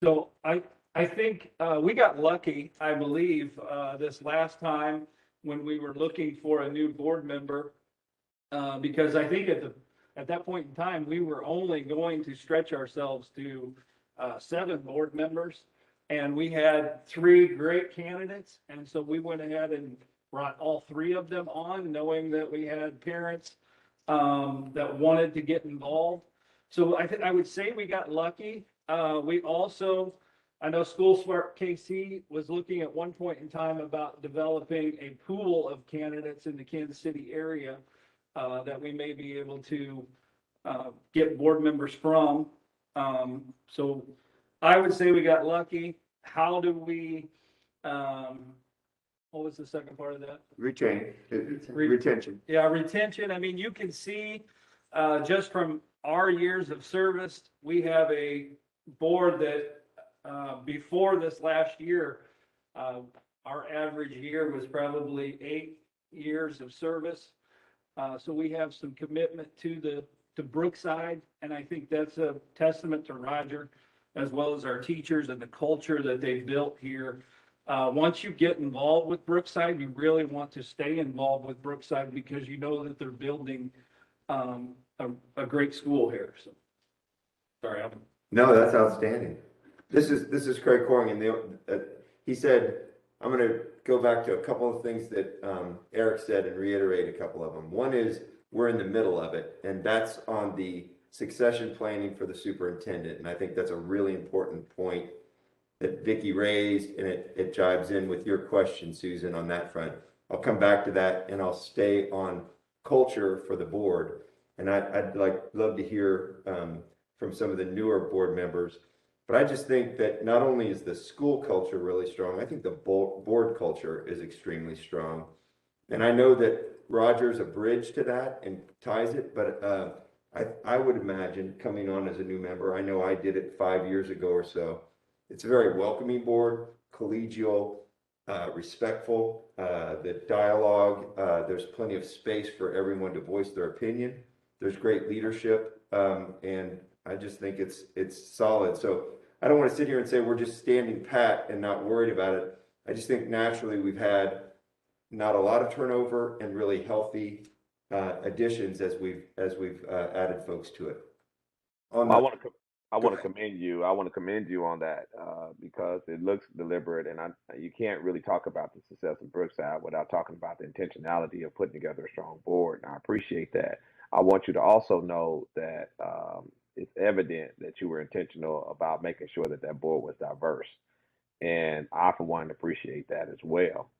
S3: So I think we got lucky, I believe, this last time when we were looking for a new board member, because I think at that point in time, we were only going to stretch ourselves to 7 board members. And we had 3 great candidates. And so we went ahead and brought all 3 of them on, knowing that we had parents that wanted to get involved. So I would say we got lucky. We also, I know School Smart KC was looking at one point in time about developing a pool of candidates in the Kansas City area that we may be able to get board members from. So I would say we got lucky. How do we, what was the second part of that?
S20: Retention.
S3: Yeah, retention. I mean, you can see just from our years of service, we have a board that before this last year, our average year was probably 8 years of service. So we have some commitment to Brookside, and I think that's a testament to Roger, as well as our teachers and the culture that they built here. Once you get involved with Brookside, you really want to stay involved with Brookside because you know that they're building a great school here. So, sorry.
S20: No, that's outstanding. This is Craig Corrigan. He said, I'm going to go back to a couple of things that Eric said and reiterate a couple of them. One is we're in the middle of it, and that's on the succession planning for the superintendent. And I think that's a really important point that Vicki raised, and it jives in with your question, Susan, on that front. I'll come back to that, and I'll stay on culture for the board. And I'd love to hear from some of the newer board members. But I just think that not only is the school culture really strong, I think the board culture is extremely strong. And I know that Roger's a bridge to that and ties it, but I would imagine coming on as a new member, I know I did it 5 years ago or so. It's a very welcoming board, collegial, respectful, the dialogue, there's plenty of space for everyone to voice their opinion. There's great leadership, and I just think it's solid. So I don't want to sit here and say we're just standing pat and not worried about it. I just think naturally we've had not a lot of turnover and really healthy additions as we've added folks to it.
S21: I want to commend you. I want to commend you on that because it looks deliberate, and you can't really talk about the success of Brookside without talking about the intentionality of putting together a strong board. And I appreciate that. I want you to also know that it's evident that you were intentional about making sure that that board was diverse, and I, for one, appreciate that as well,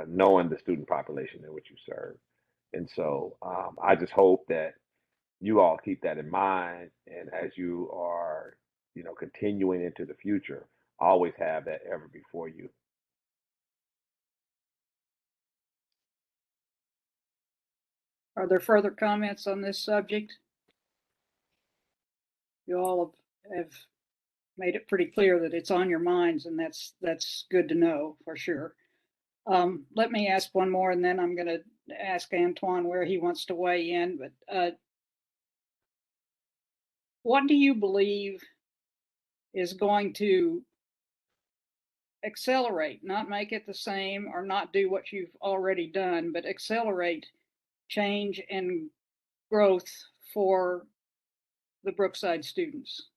S21: knowing the student population in which you serve. And so I just hope that you all keep that in mind, and as you are, continuing into the future, always have that ever before you.
S19: Are there further comments on this subject? You all have made it pretty clear that it's on your minds, and that's good to know for sure. Let me ask one more, and then I'm going to ask Antoine where he wants to weigh in. But what do you believe is going to accelerate, not make it the same or not do what you've already done, but accelerate change and growth for the Brookside students?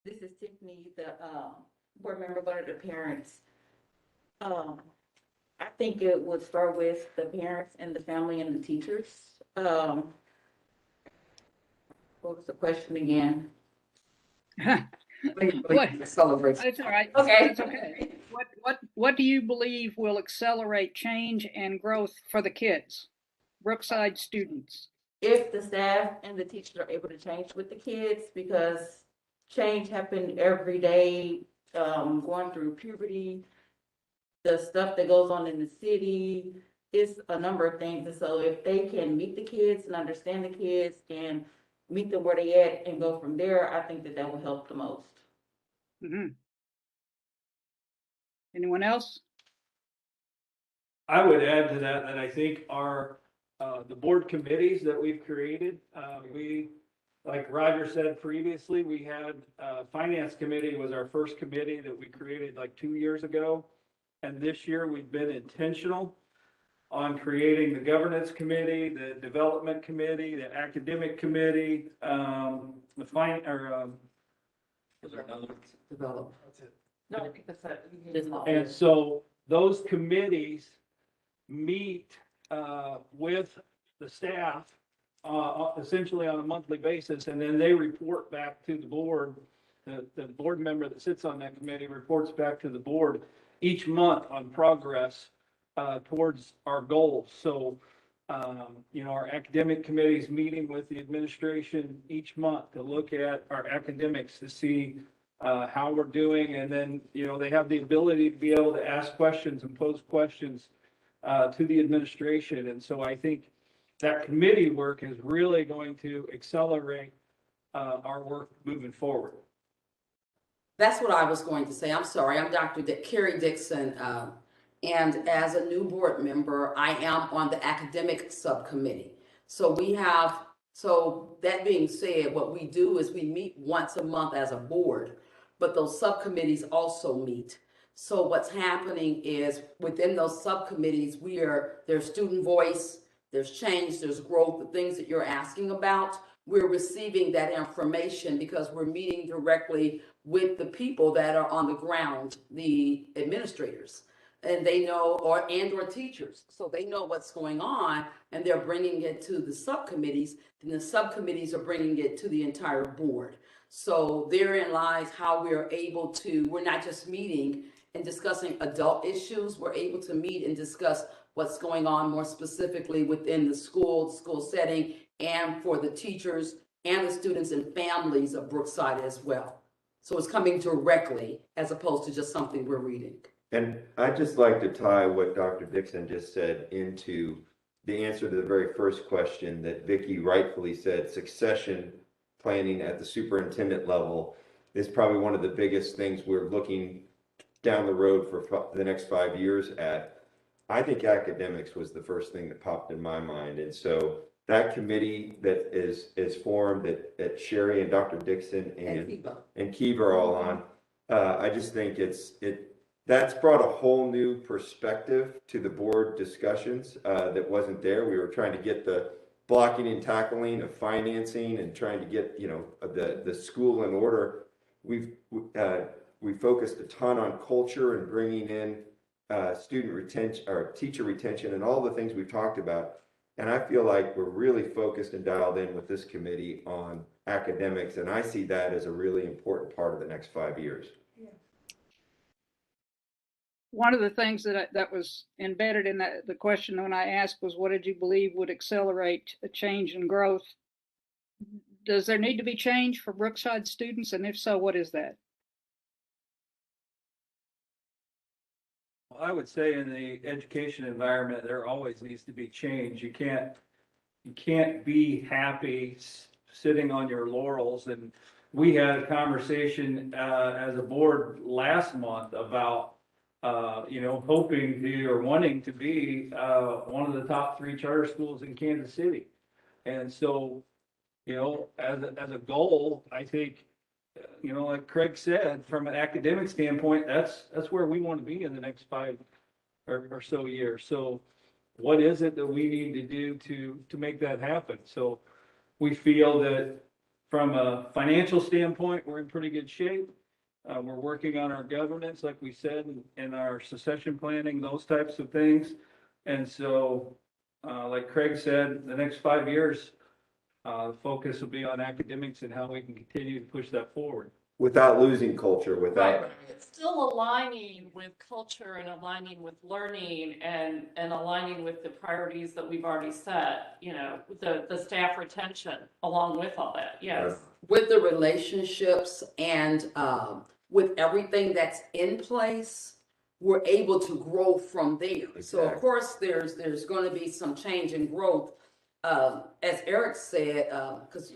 S6: This is Tiffany, the board member, one of the parents. I think it would start with the parents and the family and the teachers. What was the question again?
S19: Celebrate. That's all right.
S6: Okay.
S19: That's okay. What do you believe will accelerate change and growth for the kids, Brookside students?
S6: If the staff and the teachers are able to change with the kids, because change happens every day, going through puberty, the stuff that goes on in the city, it's a number of things. And so if they can meet the kids and understand the kids and meet them where they at and go from there, I think that will help the most.
S19: Mm-hmm. Anyone else?
S3: I would add to that I think our the board committees that we've created, like Roger said previously, we had finance committee was our first committee that we created like 2 years ago. And this year we've been intentional on creating the governance committee, the development committee, the academic committee,
S6: Develop.
S3: That's it.
S6: No, that's it.
S3: And so those committees meet with the staff essentially on a monthly basis, and then they report back to the board. The board member that sits on that committee reports back to the board each month on progress towards our goals. So, our academic committee is meeting with the administration each month to look at our academics to see how we're doing. And then, they have the ability to be able to ask questions and pose questions to the administration. And so I think that committee work is really going to accelerate our work moving forward.
S7: That's what I was going to say. I'm sorry. I'm Dr. Carrie Dixon. And as a new board member, I am on the academic subcommittee. So that being said, what we do is we meet once a month as a board, but those subcommittees also meet. So what's happening is within those subcommittees, there's student voice, there's change, there's growth, the things that you're asking about. We're receiving that information because we're meeting directly with the people that are on the ground, the administrators, and they know, or teachers. So they know what's going on, and they're bringing it to the subcommittees, and the subcommittees are bringing it to the entire board. So therein lies how we're not just meeting and discussing adult issues, we're able to meet and discuss what's going on more specifically within the school setting, and for the teachers and the students and families of Brookside as well. So it's coming directly as opposed to just something we're reading.
S20: And I'd just like to tie what Dr. Dixon just said into the answer to the very first question that Vicki rightfully said. Succession planning at the superintendent level is probably one of the biggest things we're looking down the road for the next 5 years at. I think academics was the first thing that popped in my mind. And so that committee that is formed that Sherry and Dr. Dixon and Kiva are all on. I just think that's brought a whole new perspective to the board discussions that wasn't there. We were trying to get the blocking and tackling of financing and trying to get the school in order. We focused a ton on culture and bringing in student retention or teacher retention and all the things we've talked about. And I feel like we're really focused and dialed in with this committee on academics, and I see that as a really important part of the next 5 years.
S19: One of the things that was embedded in the question when I asked was, what did you believe would accelerate a change in growth? Does there need to be change for Brookside students? And if so, what is that?
S3: I would say in the education environment, there always needs to be change. You can't be happy sitting on your laurels. And we had a conversation as a board last month about hoping to or wanting to be one of the top 3 charter schools in Kansas City. And so, as a goal, I think, like Craig said, from an academic standpoint, that's where we want to be in the next 5 or so years. So what is it that we need to do to make that happen? So we feel that from a financial standpoint, we're in pretty good shape. We're working on our governance, like we said, and our succession planning, those types of things. And so, like Craig said, the next 5 years, the focus will be on academics and how we can continue to push that forward.
S20: Without losing culture, without.
S4: Right. It's still aligning with culture and aligning with learning and aligning with the priorities that we've already set, the staff retention along with all that. Yes.
S7: With the relationships and with everything that's in place, we're able to grow from there. Exactly. So of course there's going to be some change in growth. As Eric said, because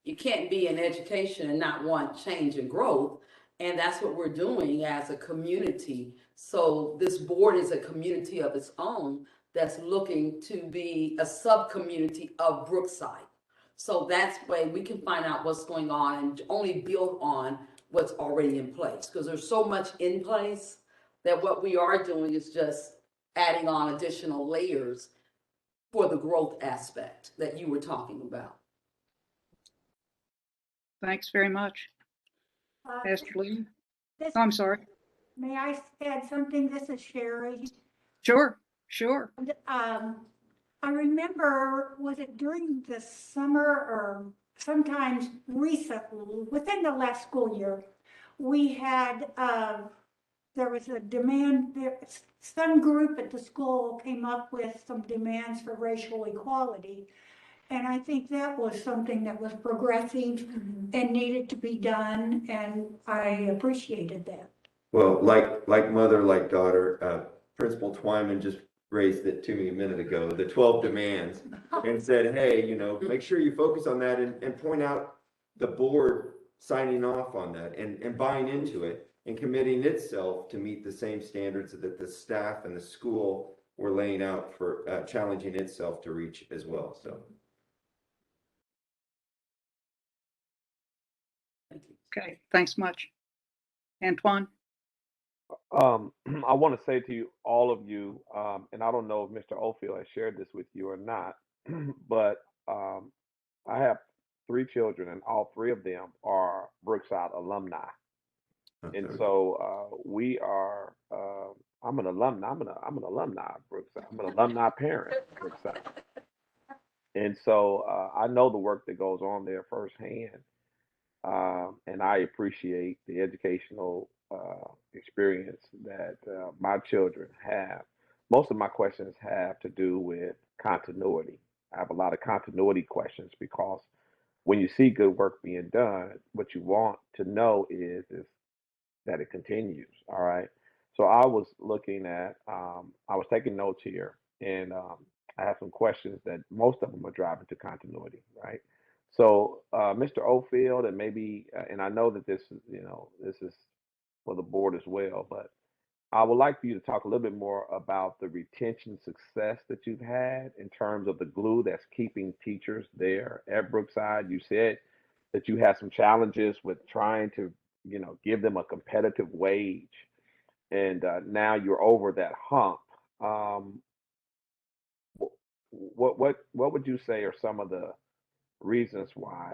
S7: you can't be in education and not want change and growth. And that's what we're doing as a community. So this board is a community of its own that's looking to be a sub-community of Brookside. So that's way we can find out what's going on and only build on what's already in place. Because there's so much in place that what we are doing is just adding on additional layers for the growth aspect that you were talking about.
S19: Thanks very much. Pastor Lee?
S5: This,
S19: I'm sorry.
S5: May I add something? This is Sherry.
S19: Sure.
S5: I remember, was it during the summer or sometimes recently, within the last school year, we had, there was a demand, some group at the school came up with some demands for racial equality. And I think that was something that was progressive and needed to be done, and I appreciated that.
S20: Well, like mother, like daughter, Principal Toyman just raised it to me a minute ago, the 12 demands, and said, hey, make sure you focus on that and point out the board signing off on that and buying into it and committing itself to meet the same standards that the staff and the school were laying out for challenging itself to reach as well. So.
S19: Okay, thanks much. Antoine?
S21: I want to say to you, all of you, and I don't know if Mr. Oldfield has shared this with you or not, but I have 3 children, and all 3 of them are Brookside alumni. And so we are. I'm an alumni. I'm an alumni of Brookside. I'm an alumni parent of Brookside, and so I know the work that goes on there firsthand. And I appreciate the educational experience that my children have. Most of my questions have to do with continuity. I have a lot of continuity questions because when you see good work being done, what you want to know is that it continues. All right. So I was looking at, I was taking notes here, and I have some questions that most of them are driving to continuity, right? So, Mr. Oldfield, and maybe, and I know that this is, this is for the board as well, but I would like for you to talk a little bit more about the retention success that you've had in terms of the glue that's keeping teachers there at Brookside. You said that you had some challenges with trying to, give them a competitive wage, and now you're over that hump. Um, what would you say are some of the reasons why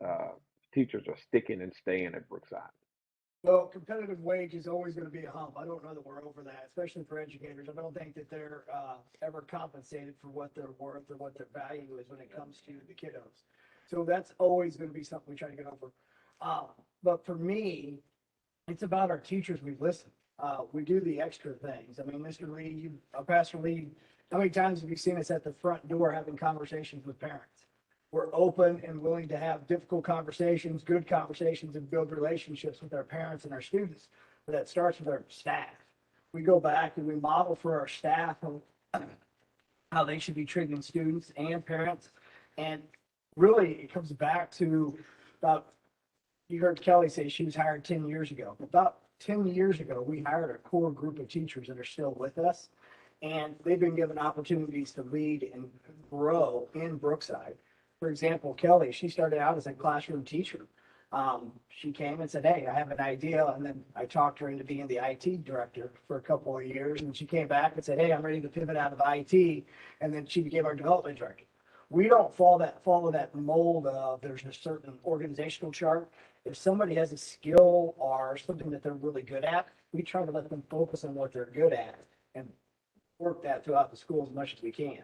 S21: uh, teachers are sticking and staying at Brookside?
S2: Well, competitive wage is always going to be a hump. I don't know that we're over that, especially for educators. I don't think that they're ever compensated for what they're worth or what their value is when it comes to the kiddos. So that's always going to be something we try to get over. But for me, it's about our teachers we listen. We do the extra things. I mean, Mr. Lee, Pastor Lee, how many times have you seen us at the front door having conversations with parents? We're open and willing to have difficult conversations, good conversations, and build relationships with our parents and our students. But that starts with our staff. We go back and we model for our staff how they should be treating students and parents. And really, it comes back to about, you heard Kelly say she was hired 10 years ago. About 10 years ago, we hired a core group of teachers that are still with us. And they've been given opportunities to lead and grow in Brookside. For example, Kelly, she started out as a classroom teacher. She came and said, hey, I have an idea. And then I talked her into being the IT director for a couple of years. And she came back and said, hey, I'm ready to pivot out of IT. And then she became our development director. We don't follow that mold of there's a certain organizational chart. If somebody has a skill or something that they're really good at, we try to let them focus on what they're good at and work that throughout the school as much as we can.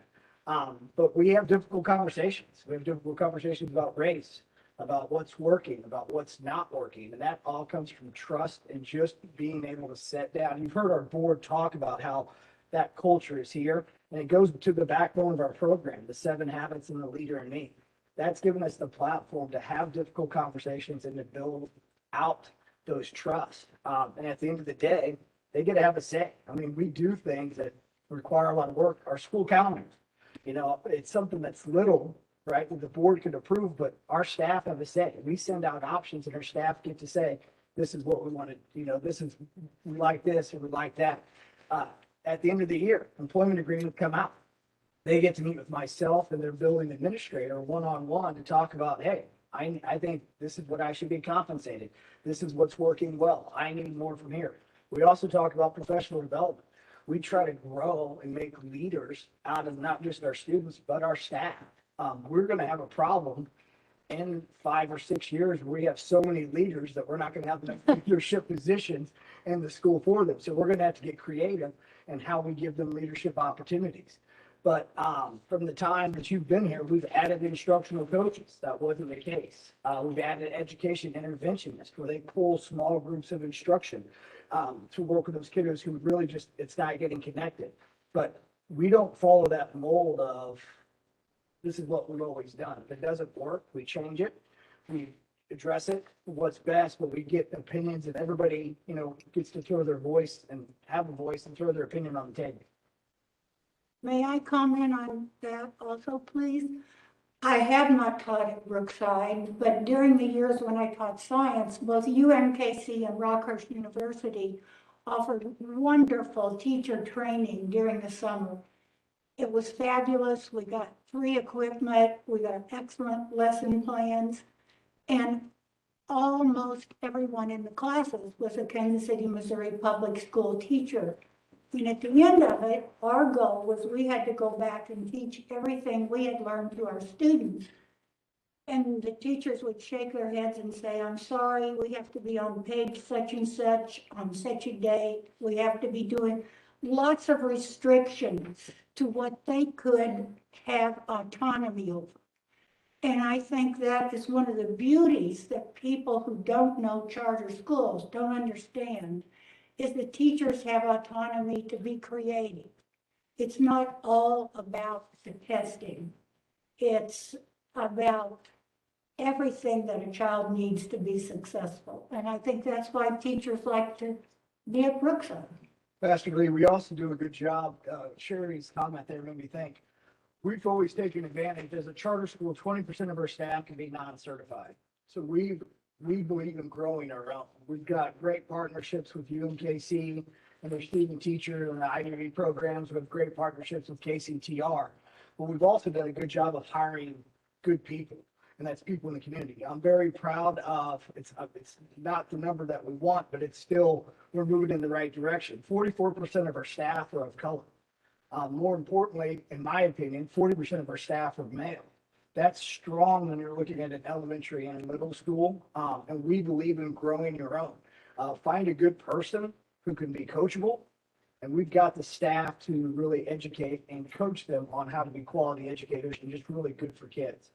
S2: But we have difficult conversations. We have difficult conversations about race, about what's working, about what's not working. And that all comes from trust and just being able to sit down. You've heard our board talk about how that culture is here. And it goes to the backbone of our program, the 7 habits and the leader in me. That's given us the platform to have difficult conversations and to build out those trusts. And at the end of the day, they get to have a say. I mean, we do things that require a lot of work. Our school calendars, it's something that's little, right, that the board could approve, but our staff have a say. We send out options and our staff get to say, this is what we want to, we like this or we like that. At the end of the year, employment agreements come out. They get to meet with myself and their building administrator one-on-one to talk about, hey, I think this is what I should be compensated. This is what's working well. I need more from here. We also talk about professional development. We try to grow and make leaders out of not just our students, but our staff. We're going to have a problem in 5 or 6 years where we have so many leaders that we're not going to have enough leadership positions in the school for them. So we're going to have to get creative in how we give them leadership opportunities. But from the time that you've been here, we've added instructional coaches. That wasn't the case. We've added education interventionists where they pull small groups of instruction to work with those kiddos who really just, it's not getting connected. But we don't follow that mold of this is what we've always done. If it doesn't work, we change it. We address it, what's best, but we get opinions and everybody, gets to throw their voice and have a voice and throw their opinion on the table.
S5: May I comment on that also, please? I have not taught at Brookside, but during the years when I taught science, both UMKC and Rockhurst University offered wonderful teacher training during the summer. It was fabulous. We got free equipment. We got excellent lesson plans. And almost everyone in the classes was a Kansas City, Missouri public school teacher. And at the end of it, our goal was we had to go back and teach everything we had learned to our students. And the teachers would shake their heads and say, I'm sorry, we have to be on page such and such on such a date. We have to be doing lots of restrictions to what they could have autonomy over. And I think that is one of the beauties that people who don't know charter schools don't understand, is the teachers have autonomy to be creative. It's not all about the testing. It's about everything that a child needs to be successful. And I think that's why teachers like to be at Brookside.
S2: Pastor Lee, we also do a good job. Sherry's comment there made me think. We've always taken advantage. As a charter school, 20% of our staff can be non-certified. So we believe in growing our own. We've got great partnerships with UMKC and their student teacher and the IDV programs with great partnerships with KCTR. But we've also done a good job of hiring good people, and that's people in the community. I'm very proud of, it's not the number that we want, but it's still, we're moving in the right direction. 44% of our staff are of color. More importantly, in my opinion, 40% of our staff are male. That's strong when you're looking at an elementary and middle school, and we believe in growing your own. Find a good person who can be coachable, and we've got the staff to really educate and coach them on how to be quality educators and just really good for kids.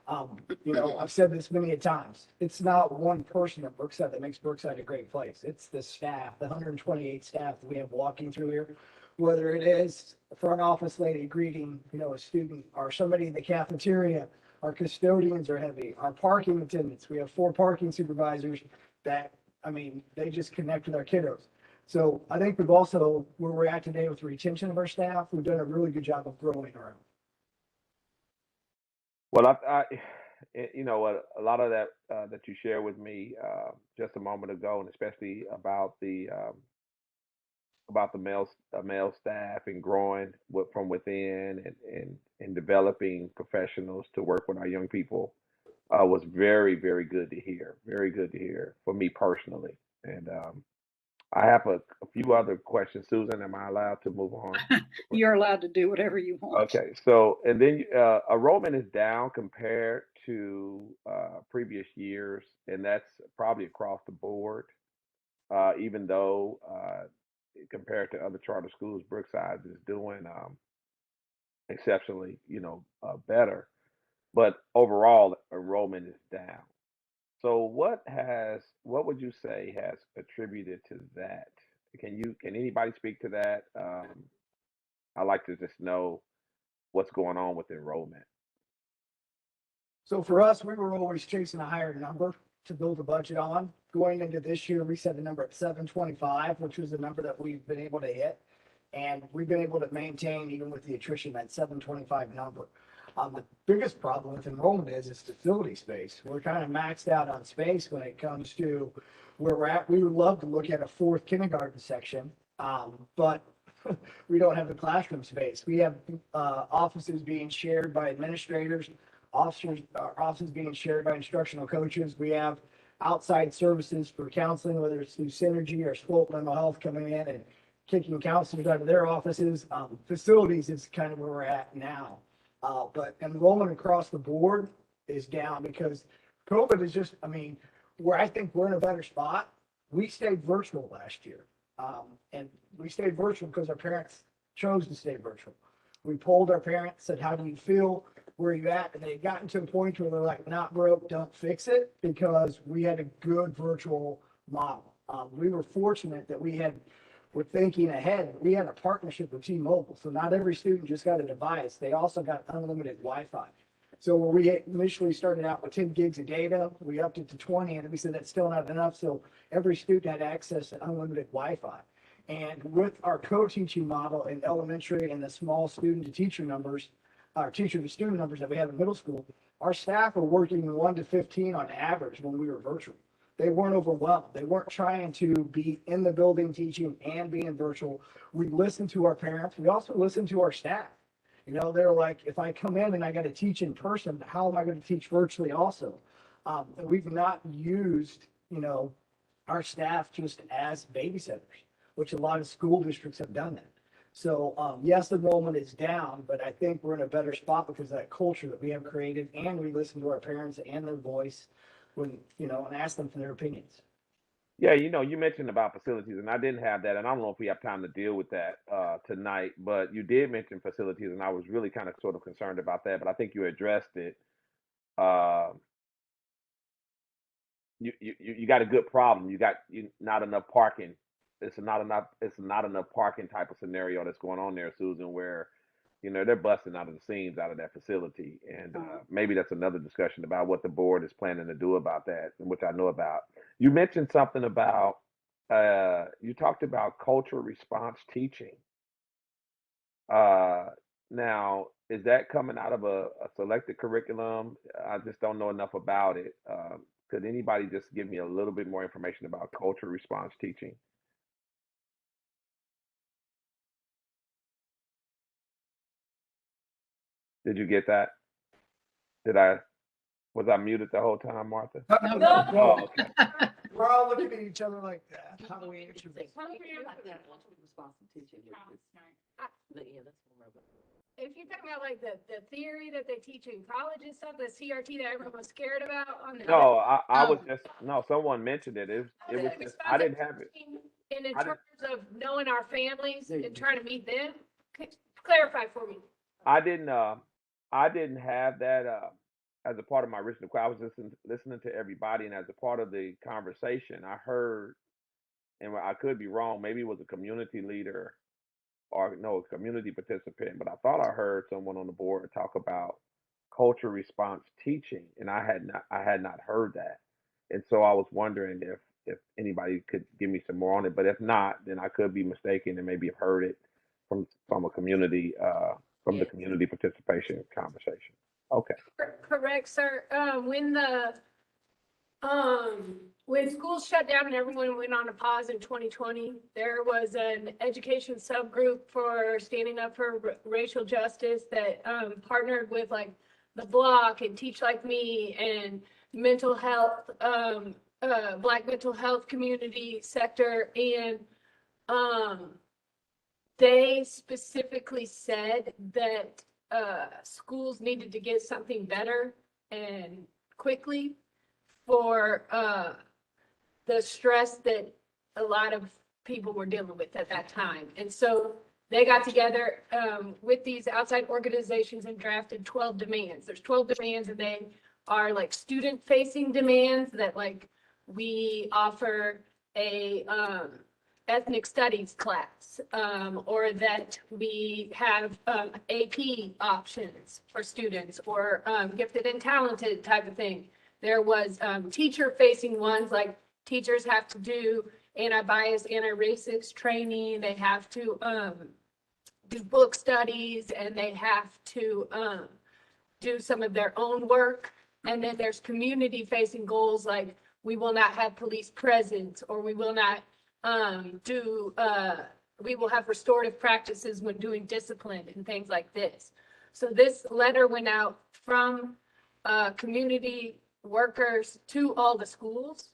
S2: I've said this many a times. It's not one person at Brookside that makes Brookside a great place. It's the staff, the 128 staff that we have walking through here, whether it is a front office lady greeting, a student, or somebody in the cafeteria. Our custodians are heavy. Our parking attendants, we have 4 parking supervisors that, they just connect with our kiddos. So I think we've also, where we're at today with the retention of our staff, we've done a really good job of growing our own.
S21: Well, a lot of that that you shared with me just a moment ago, and especially about the male staff and growing from within and developing professionals to work with our young people was very, very good to hear. Very good to hear for me personally. And I have a few other questions. Susan, am I allowed to move on?
S19: You're allowed to do whatever you want.
S21: Okay, so and then enrollment is down compared to previous years, and that's probably across the board. Even though compared to other charter schools, Brookside is doing exceptionally, better. But overall, enrollment is down. So what would you say has attributed to that? Can anybody speak to that? I'd like to just know what's going on with enrollment.
S2: So for us, we were always chasing a higher number to build a budget on. Going into this year, we set the number at 725, which was the number that we've been able to hit. And we've been able to maintain, even with the attrition, that 725 number. The biggest problem with enrollment is facility space. We're kind of maxed out on space when it comes to where we're at. We would love to look at a 4th kindergarten section, but we don't have the classroom space. We have offices being shared by administrators, offices being shared by instructional coaches. We have outside services for counseling, whether it's through Synergy or Swope Mental Health coming in and kicking counselors out of their offices. Facilities is kind of where we're at now. But enrollment across the board is down because COVID is just, where I think we're in a better spot. We stayed virtual last year. And we stayed virtual because our parents chose to stay virtual. We polled our parents, said, how do you feel? Where are you at? And they had gotten to a point where they're like, not broke, don't fix it, because we had a good virtual model. We were fortunate that we're thinking ahead. We had a partnership with T-Mobile. So not every student just got a device. They also got unlimited Wi-Fi. So when we initially started out with 10 gigs of data, we upped it to 20, and we said that's still not enough. So every student had access to unlimited Wi-Fi. And with our co-teaching model in elementary and the small student to teacher numbers, our teacher to student numbers that we have in middle school, our staff were working 1 to 15 on average when we were virtual. They weren't overwhelmed. They weren't trying to be in the building teaching and being virtual. We listened to our parents. We also listened to our staff. They're like, if I come in and I got to teach in person, how am I going to teach virtually also? And we've not used, our staff just as babysitters, which a lot of school districts have done that. So yes, enrollment is down, but I think we're in a better spot because of that culture that we have created, and we listen to our parents and their voice when, and ask them for their opinions.
S21: Yeah, you mentioned about facilities, and I didn't have that, and I don't know if we have time to deal with that tonight, but you did mention facilities, and I was really kind of sort of concerned about that, but I think you addressed it. You got a good problem. You not enough parking. It's not enough parking type of scenario that's going on there, Susan, where they're busting out of the seams out of that facility. And maybe that's another discussion about what the board is planning to do about that, which I know about. You mentioned something about, you talked about cultural response teaching. Now, is that coming out of a selected curriculum? I just don't know enough about it. Could anybody just give me a little bit more information about cultural response teaching? Did you get that? Was I muted the whole time, Martha?
S2: No.
S21: Oh, okay.
S2: We're all looking at each other like that. How do we answer this?
S10: If you're talking about like the theory that they teach in college and stuff, the CRT that everyone was scared about on the.
S21: No, I was just, no, someone mentioned it. It was just, I didn't have it.
S10: And in
S21: I
S10: terms of knowing our families and trying to meet them, clarify for me.
S21: I didn't have that as a part of my original. I was listening to everybody, and as a part of the conversation, I heard, and I could be wrong. Maybe it was a community leader, or no, a community participant. But I thought I heard someone on the board talk about culture response teaching, and I had not heard that, and so I was wondering if anybody could give me some more on it. But if not, then I could be mistaken and maybe have heard it from a community from the community participation conversation. Okay.
S10: Correct, sir. When schools shut down and everyone went on a pause in 2020, there was an education subgroup for standing up for racial justice that partnered with like the Block and Teach Like Me and mental health, Black mental health community sector, and they specifically said that schools needed to get something better and quickly for the stress that a lot of people were dealing with at that time. And so they got together with these outside organizations and drafted 12 demands. There's 12 demands, and they are like student-facing demands that like we offer a ethnic studies class, or that we have AP options for students, or gifted and talented type of thing. There was teacher-facing ones, like teachers have to do anti-bias, anti-racist training. They have to do book studies, and they have to do some of their own work. And then there's community-facing goals, like we will not have police presence, or we will not we will have restorative practices when doing discipline and things like this. So this letter went out from community workers to all the schools,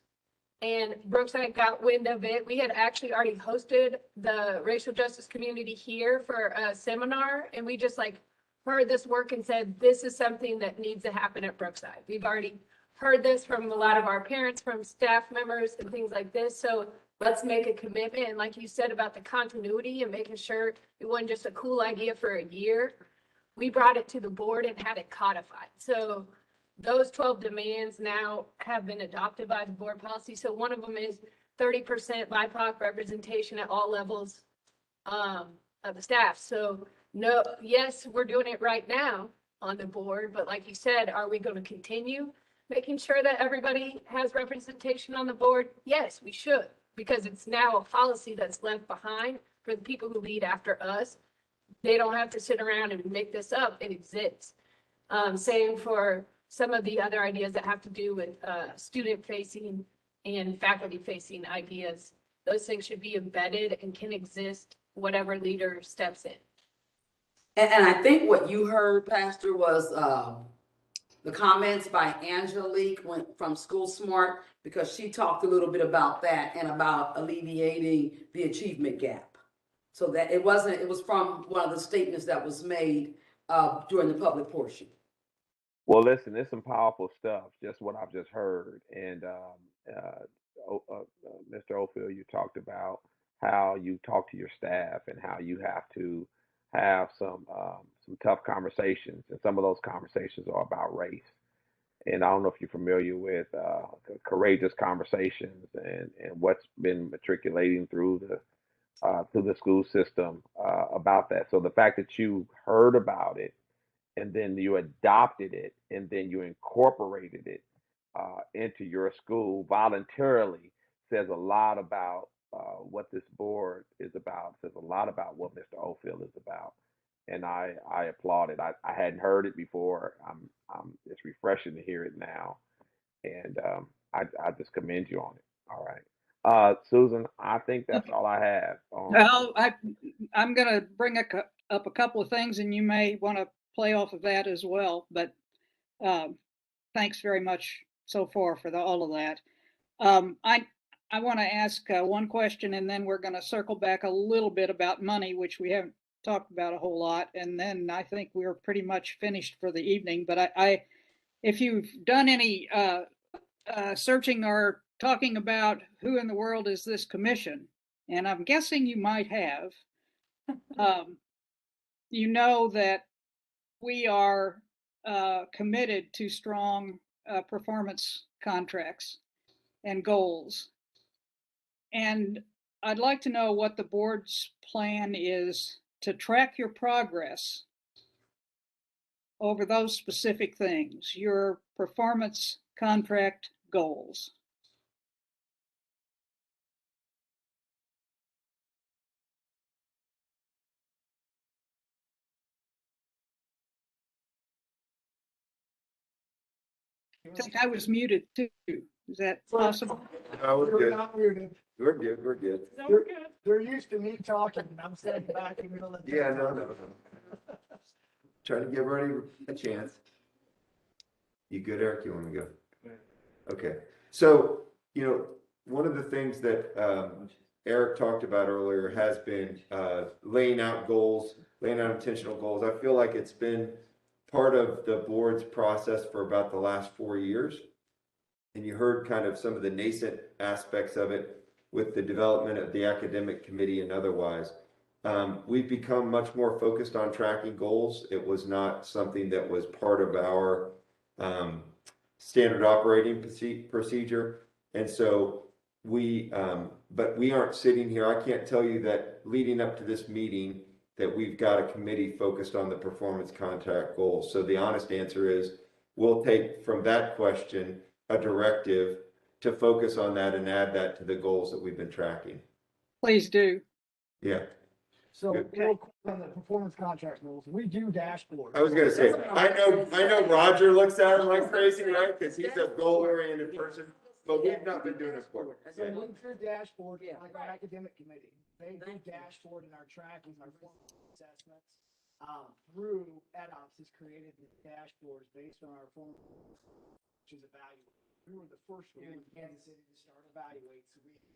S10: and Brookside got wind of it. We had actually already hosted the racial justice community here for a seminar, and we just like heard this work and said, this is something that needs to happen at Brookside. We've already heard this from a lot of our parents, from staff members and things like this. So let's make a commitment. And like you said about the continuity and making sure it wasn't just a cool idea for a year, we brought it to the board and had it codified. So those 12 demands now have been adopted by the board policy. So one of them is 30% BIPOC representation at all levels of the staff. So no, yes, we're doing it right now on the board, but like you said, are we going to continue making sure that everybody has representation on the board? Yes, we should, because it's now a policy that's left behind for the people who lead after us. They don't have to sit around and make this up. It exists. Same for some of the other ideas that have to do with student-facing and faculty-facing ideas. Those things should be embedded and can exist whatever leader steps in.
S7: And I think what you heard, Pastor, was the comments by Angelique from School Smart, because she talked a little bit about that and about alleviating the achievement gap. So that it was from one of the statements that was made during the public portion.
S21: Well, listen, there's some powerful stuff, just what I've just heard. And Mr. Ophel, you talked about how you talk to your staff and how you have to have some tough conversations. And some of those conversations are about race. And I don't know if you're familiar with courageous conversations and what's been matriculating through the school system about that. So the fact that you heard about it, and then you adopted it, and then you incorporated it into your school voluntarily, says a lot about what this board is about, says a lot about what Mr. Ophel is about. And I applaud it. I hadn't heard it before. It's refreshing to hear it now. And I just commend you on it. All right. Susan, I think that's all I have.
S19: Well, I'm going to bring up a couple of things, and you may want to play off of that as well. But thanks very much so far for all of that. I want to ask one question, and then we're going to circle back a little bit about money, which we haven't talked about a whole lot. And then I think we're pretty much finished for the evening. But if you've done any searching or talking about who in the world is this commission, and I'm guessing you might have, you know that we are committed to strong performance contracts and goals. And I'd like to know what the board's plan is to track your progress over those specific things, your performance contract goals. I think I was muted too. Is that possible?
S20: No, we're good.
S2: Not muted.
S20: We're good. We're good.
S2: They're used to me talking, and I'm sitting back in the middle of the.
S20: Yeah, no. Trying to give everybody a chance. You good, Eric? You want to go? Okay. So, one of the things that Eric talked about earlier has been laying out goals, laying out intentional goals. I feel like it's been part of the board's process for about the last 4 years. And you heard kind of some of the nascent aspects of it with the development of the academic committee and otherwise. We've become much more focused on tracking goals. It was not something that was part of our standard operating procedure. And so but we aren't sitting here. I can't tell you that leading up to this meeting that we've got a committee focused on the performance contract goals. So the honest answer is we'll take from that question a directive to focus on that and add that to the goals that we've been tracking.
S19: Please do.
S20: Yeah.
S2: So real quick on the performance contract rules, we do dashboards.
S20: I was gonna say, I know Roger looks at him like crazy, right? Because he's a goal-oriented person, but we've not been doing it for him.
S2: So we do dashboard, like our academic committee, they do dashboard in our tracking, our performance assessments. Through EdOps has created the dashboards based on our form, which is evaluated. We were the first one in Kansas City to start evaluate, so we have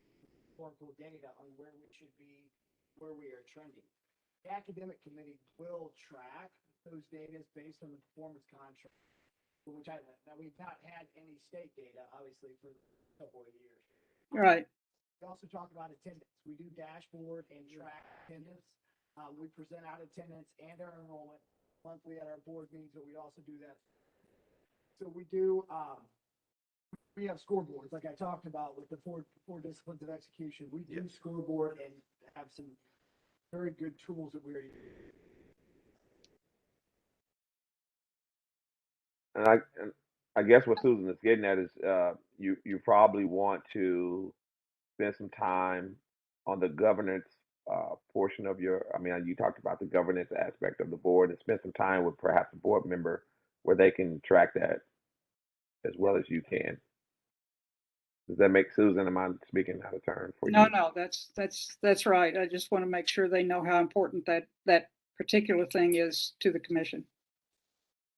S2: historical data on where we should be, where we are trending. The academic committee will track those data based on the performance contract, which now we've not had any state data, obviously, for a couple of years.
S19: Right.
S2: We also talk about attendance. We do dashboard and track attendance. We present out attendance and our enrollment monthly at our board meetings, but we also do that. So we do, we have scoreboards, like I talked about with the four disciplines of execution. We do scoreboard and have some very good tools that we're using.
S21: And I guess what Susan is getting at is you probably want to spend some time on the governance portion of you talked about the governance aspect of the board, and spend some time with perhaps a board member where they can track that as well as you can. Does that make Susan? Am I speaking out of turn for you?
S19: No, that's right. I just want to make sure they know how important that particular thing is to the commission.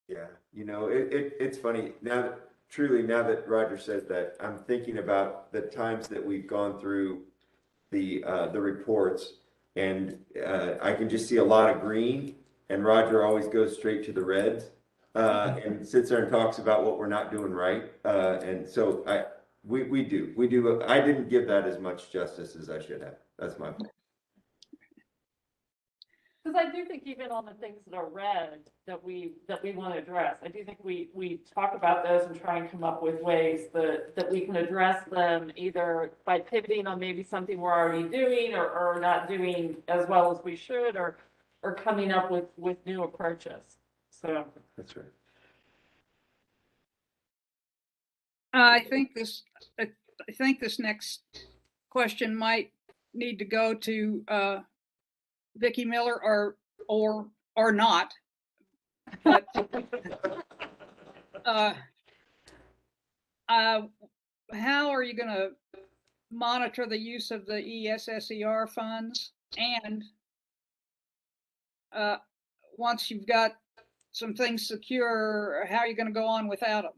S20: Yeah, it's funny now that Roger says that, I'm thinking about the times that we've gone through the reports, and I can just see a lot of green, and Roger always goes straight to the reds and sits there and talks about what we're not doing right. And so we do. I didn't give that as much justice as I should have. That's my fault.
S4: Because I do think even on the things that are red that we want to address, I do think we talk about those and try and come up with ways that we can address them, either by pivoting on maybe something we're already doing or not doing as well as we should, or coming up with new approaches. So
S20: that's right.
S19: I think this next question might need to go to Vicki Miller or not. But how are you going to monitor the use of the ESSER funds? And once you've got some things secure, how are you going to go on without them?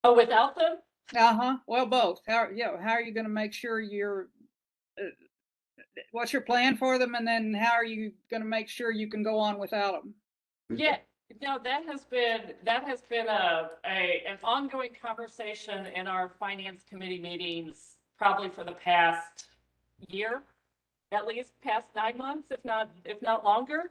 S4: Oh, without them?
S19: Uh-huh. Well, both. How are you going to make sure what's your plan for them? And then how are you going to make sure you can go on without them?
S4: Yeah, no, that has been an ongoing conversation in our finance committee meetings, probably for the past year, at least past 9 months, if not longer.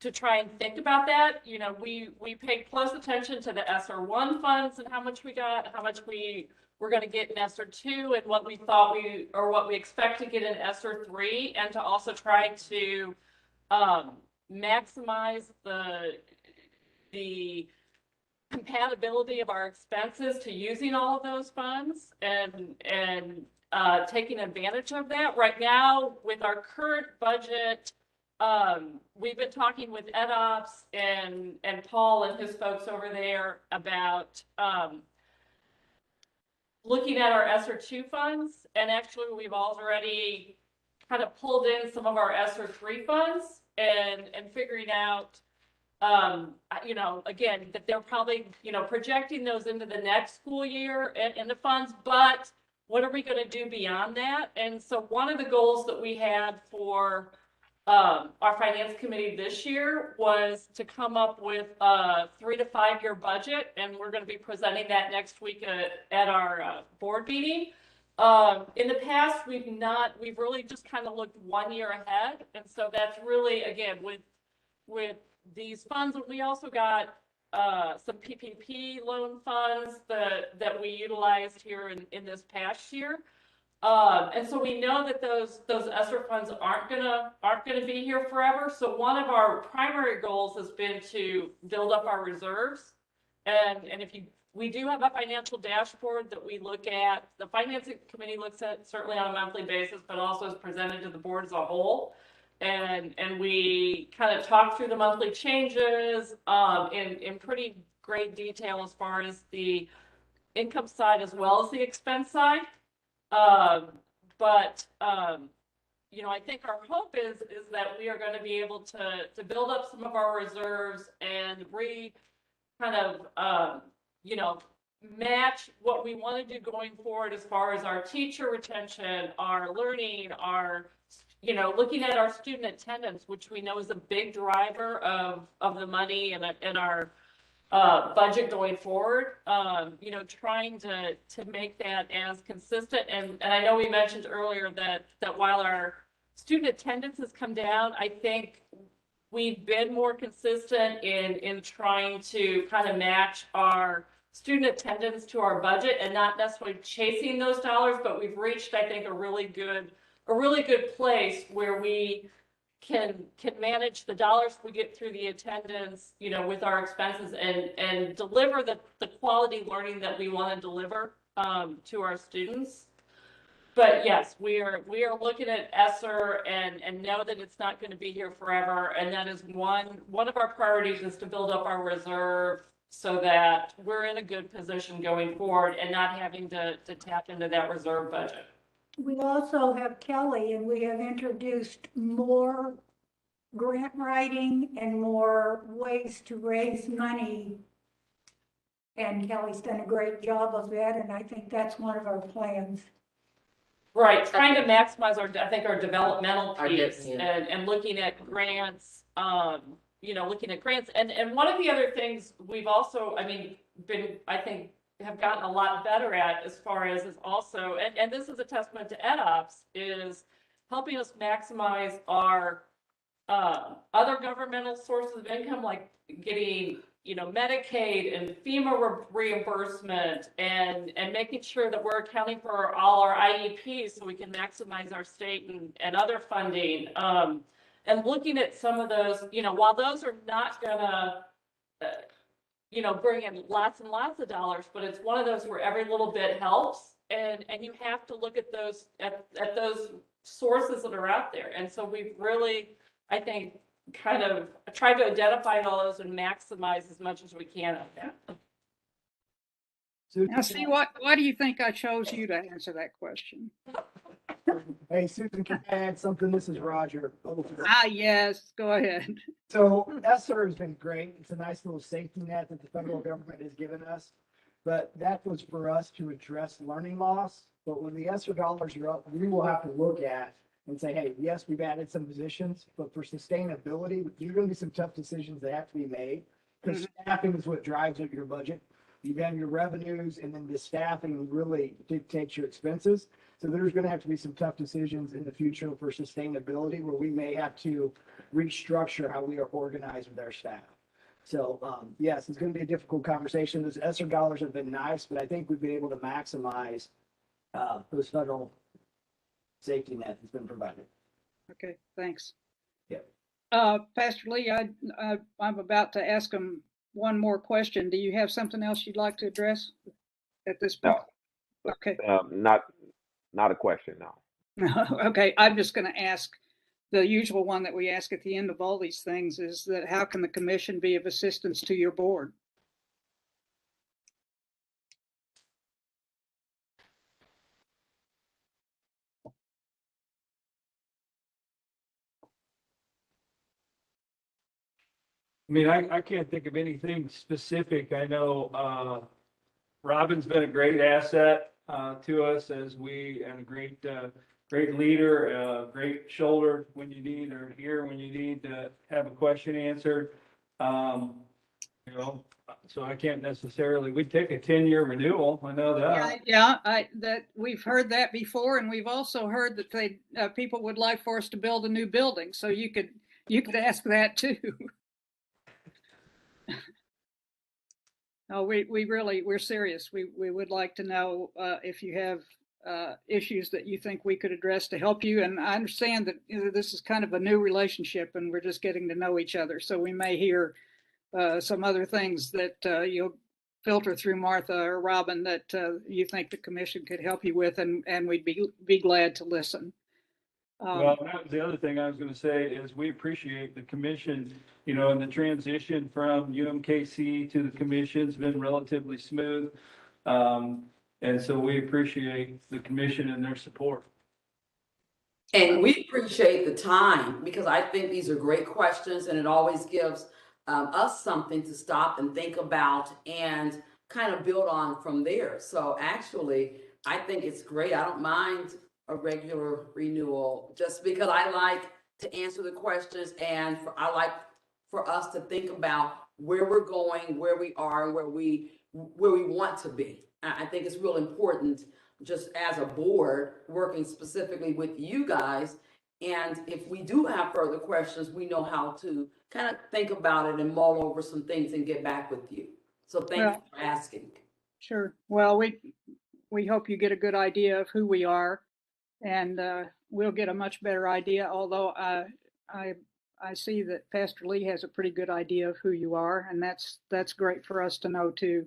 S4: To try and think about that, we paid close attention to the ESSER 1 funds and how much we got, how much we were going to get in ESSER 2, and what we thought what we expect to get in ESSER 3, and to also try to maximize the compatibility of our expenses to using all of those funds and taking advantage of that. Right now, with our current budget, we've been talking with EdOps and Paul and his folks over there about looking at our ESSER 2 funds, and actually we've already kind of pulled in some of our ESSER 3 funds and figuring out, again, that they're probably, projecting those into the next school year and the funds, but what are we going to do beyond that? And so one of the goals that we had for our finance committee this year was to come up with a 3 to 5 year budget, and we're going to be presenting that next week at our board meeting. In the past, we've really just kind of looked 1 year ahead, and so that's really, again, with these funds. We also got some PPP loan funds that we utilized here in this past year. And so we know that those ESSER funds aren't gonna be here forever. So one of our primary goals has been to build up our reserves. And we do have a financial dashboard that we look at. The finance committee looks at certainly on a monthly basis, but also is presented to the board as a whole. And we kind of talk through the monthly changes in pretty great detail as far as the income side as well as the expense side. I think our hope is that we are going to be able to build up some of our reserves and match what we want to do going forward as far as our teacher retention, our learning, looking at our student attendance, which we know is a big driver of the money and our budget going forward, trying to make that as consistent. And I know we mentioned earlier that while our student attendance has come down, I think we've been more consistent in trying to kind of match our student attendance to our budget and not necessarily chasing those dollars, but we've reached, I think, a really good place where we can manage the dollars we get through the attendance, with our expenses and deliver the quality learning that we want to deliver to our students. But yes, we are looking at ESSER and know that it's not going to be here forever. And that is one of our priorities, is to build up our reserve so that we're in a good position going forward and not having to tap into that reserve budget.
S5: We also have Kelly, and we have introduced more grant writing and more ways to raise money. And Kelly's done a great job of that, and I think that's one of our plans.
S4: Right, trying to maximize our developmental piece
S7: yeah.
S4: and looking at grants, looking at grants. And one of the other things we've also, have gotten a lot better at as far as is also, and this is a testament to EdOps, is helping us maximize our other governmental sources of income, like getting, Medicaid and FEMA reimbursement and making sure that we're accounting for all our IEPs so we can maximize our state and other funding. And looking at some of those, while those are not gonna, bring in lots and lots of dollars, but it's one of those where every little bit helps, and you have to look at those at those sources that are out there. And so we've really, I think, kind of tried to identify all those and maximize as much as we can of that.
S19: Now, see, why do you think I chose you to answer that question?
S2: Hey, Susan, can I add something? This is Roger.
S19: Yes, go ahead.
S2: So ESSER has been great. It's a nice little safety net that the federal government has given us. But that was for us to address learning loss. But when the ESSER dollars are up, we will have to look at and say, hey, yes, we've added some positions, but for sustainability, there are going to be some tough decisions that have to be made. Because staffing is what drives up your budget. You have your revenues, and then the staffing really dictates your expenses. So there's going to have to be some tough decisions in the future for sustainability where we may have to restructure how we are organized with our staff. So yes, it's going to be a difficult conversation. Those ESSER dollars have been nice, but I think we've been able to maximize those federal safety net that's been provided.
S19: Okay, thanks.
S2: Yep.
S19: Pastor Lee, I'm about to ask him one more question. Do you have something else you'd like to address at this point?
S21: No.
S19: Okay.
S21: Not a question, no.
S19: Okay, I'm just going to ask the usual one that we ask at the end of all these things is that how can the commission be of assistance to your board?
S3: I mean, I can't think of anything specific. I know Robin's been a great asset to us and a great leader, great shoulder when you need, or here when you need to have a question answered. You know, so I can't necessarily, we'd take a 10-year renewal. I know that.
S19: Yeah, that we've heard that before, and we've also heard that people would like for us to build a new building. So you could ask that too. No, we're serious. We would like to know if you have issues that you think we could address to help you. And I understand that this is kind of a new relationship and we're just getting to know each other. So we may hear some other things that you'll filter through Martha or Robin that you think the commission could help you with, and we'd be glad to listen.
S3: Well, that was the other thing I was going to say is we appreciate the commission, you know, and the transition from UMKC to the commission's been relatively smooth. And so we appreciate the commission and their support.
S7: And we appreciate the time because I think these are great questions and it always gives us something to stop and think about and kind of build on from there. So actually, I think it's great. I don't mind a regular renewal just because I like to answer the questions and I like for us to think about where we're going, where we are, and where we want to be. I think it's real important just as a board working specifically with you guys. And if we do have further questions, we know how to kind of think about it and mull over some things and get back with you. So thank you for asking.
S19: Sure. Well, we hope you get a good idea of who we are, and we'll get a much better idea. Although I see that Pastor Lee has a pretty good idea of who you are, and that's great for us to know too.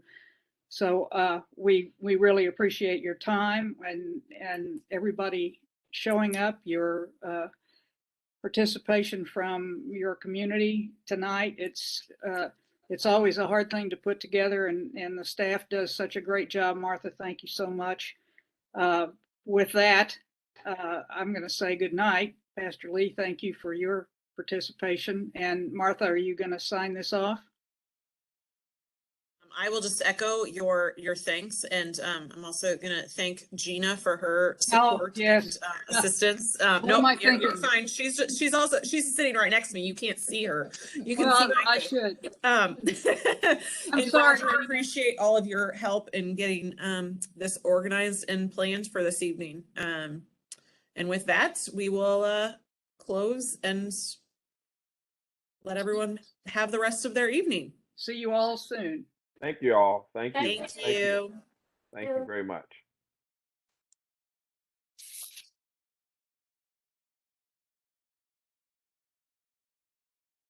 S19: So we really appreciate your time and everybody showing up, your participation from your community tonight. It's always a hard thing to put together, and the staff does such a great job. Martha, thank you so much. With that, I'm going to say good night. Pastor Lee, thank you for your participation. And Martha, are you going to sign this off?
S1: I will just echo your thanks, and I'm also going to thank Gina for her support and assistance. No, you're fine. She's sitting right next to me. You can't see her. You can see
S19: I should.
S1: I'm sorry. Roger, I appreciate all of your help in getting this organized and planned for this evening. And with that, we will close and let everyone have the rest of their evening.
S19: See you all soon.
S21: Thank you all. Thank you.
S1: Thank you.
S21: Thank you very much.